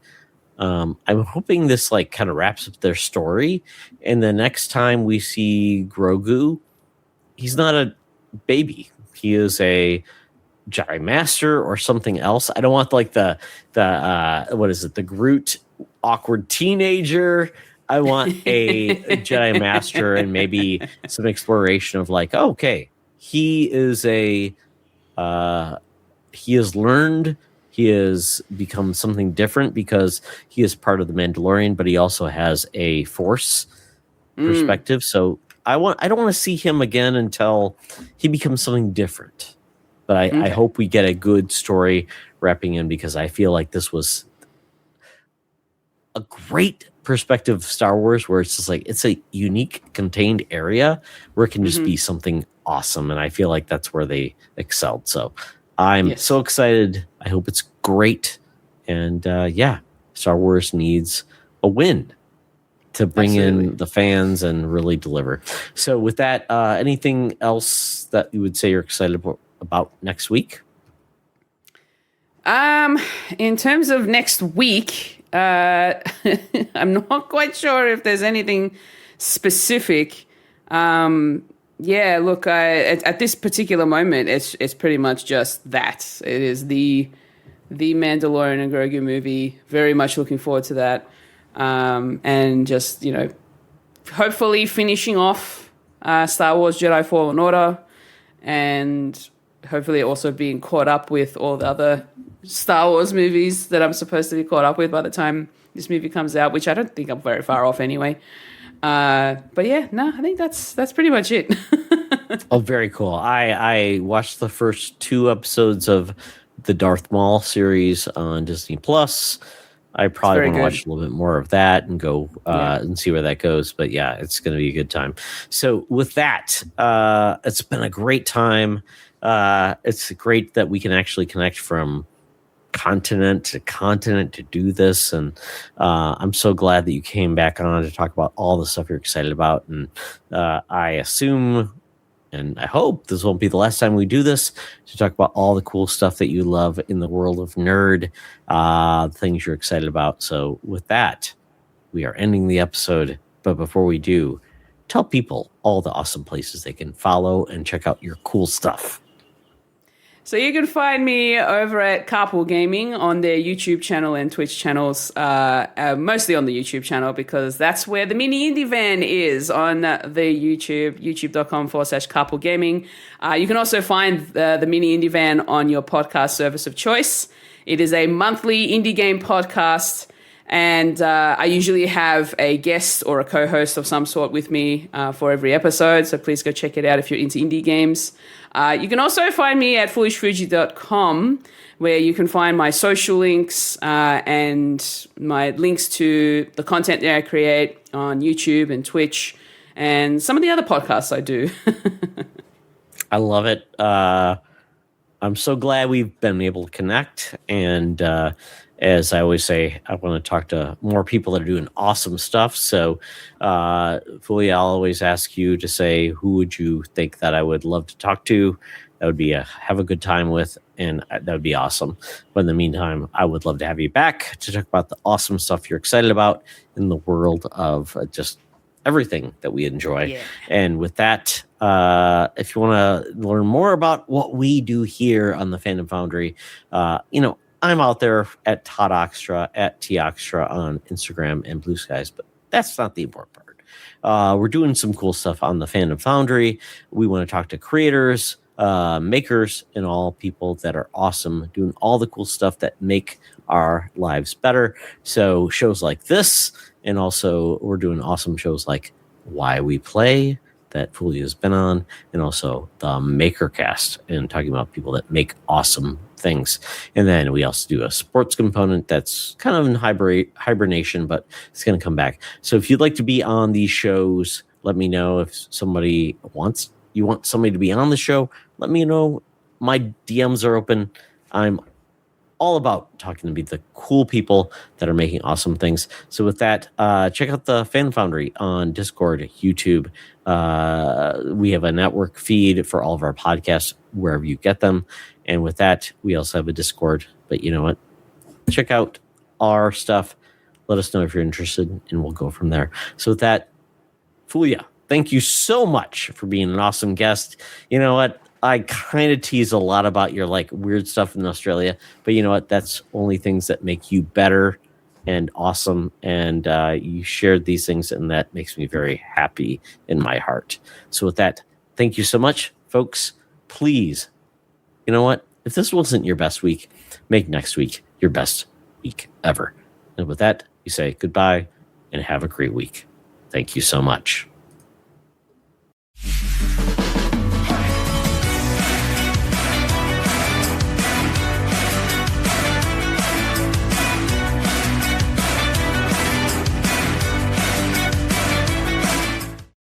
I'm hoping this like kind of wraps up their story, and the next time we see Grogu, he's not a baby. He is a Jedi Master or something else. I don't want like the what is it? The Groot awkward teenager. I want a Jedi Master and maybe some exploration of like, oh, okay, he is he has learned, he has become something different because he is part of the Mandalorian, but he also has a Force perspective. So I don't want to see him again until he becomes something different. But I hope we get a good story wrapping in, because I feel like this was a great perspective of Star Wars where it's just like it's a unique contained area where it can just be something awesome. And I feel like that's where they excelled. So I'm so excited. I hope it's great. And Star Wars needs a win to bring in the fans and really deliver. So with that, anything else that you would say you're excited about next week? In terms of next week, I'm not quite sure if there's anything specific. Look, at this particular moment, it's pretty much just that. It is the Mandalorian and Grogu movie. Very much looking forward to that. And just, hopefully finishing off Star Wars Jedi Fallen Order, and hopefully also being caught up with all the other Star Wars movies that I'm supposed to be caught up with by the time this movie comes out, which I don't think I'm very far off anyway. I think that's pretty much it. Oh, very cool. I watched the first 2 episodes of the Darth Maul series on Disney Plus. I probably want to watch a little bit more of that and go and see where that goes. But yeah, it's going to be a good time. So with that, it's been a great time. It's great that we can actually connect from continent to continent to do this. And I'm so glad that you came back on to talk about all the stuff you're excited about. And I assume and I hope this won't be the last time we do this, to talk about all the cool stuff that you love in the world of nerd, things you're excited about. So with that, we are ending the episode. But before we do, tell people all the awesome places they can follow and check out your cool stuff. So you can find me over at Carpool Gaming on their YouTube channel and Twitch channels, mostly on the YouTube channel because that's where the mini indie van is, on the YouTube, youtube.com/Carpool Gaming. You can also find the mini indie van on your podcast service of choice. It is a monthly indie game podcast, and I usually have a guest or a co-host of some sort with me for every episode, so please go check it out if you're into indie games. You can also find me at fulishfuji.com, where you can find my social links and my links to the content that I create on YouTube and Twitch and some of the other podcasts I do. I love it. I'm so glad we've been able to connect. And as I always say, I want to talk to more people that are doing awesome stuff. So, Fuli, I'll always ask you to say, who would you think that I would love to talk to? That would be have a good time with, and that would be awesome. But in the meantime, I would love to have you back to talk about the awesome stuff you're excited about in the world of just everything that we enjoy. Yeah. And with that, if you want to learn more about what we do here on the Fandom Foundry, I'm out there at Todd Oxtra, at T Oxtra on Instagram and BlueSky, but that's not the important part. We're doing some cool stuff on the Fandom Foundry. We want to talk to creators, makers, and all people that are awesome, doing all the cool stuff that make our lives better. So shows like this, and also we're doing awesome shows like Why We Play, that Fuli has been on, and also the MakerCast, and talking about people that make awesome things. And then we also do a sports component that's kind of in hibernation, but it's going to come back. So if you'd like to be on these shows, let me know. If somebody want somebody to be on the show, let me know. My DMs are open. I'm all about talking to the cool people that are making awesome things. So with that, check out the Fan Foundry on Discord, YouTube. We have a network feed for all of our podcasts, wherever you get them. And with that, we also have a Discord. But you know what? Check out our stuff Let us know if you're interested, and we'll go from there. So with that, Fulia, thank you so much for being an awesome guest. You know what? I kind of tease a lot about your like weird stuff in Australia, but you know what? That's only things that make you better and awesome. And you shared these things, and that makes me very happy in my heart. So with that, thank you so much, folks. Please, you know what? If this wasn't your best week, make next week your best week ever. And with that, you say goodbye and have a great week. Thank you so much.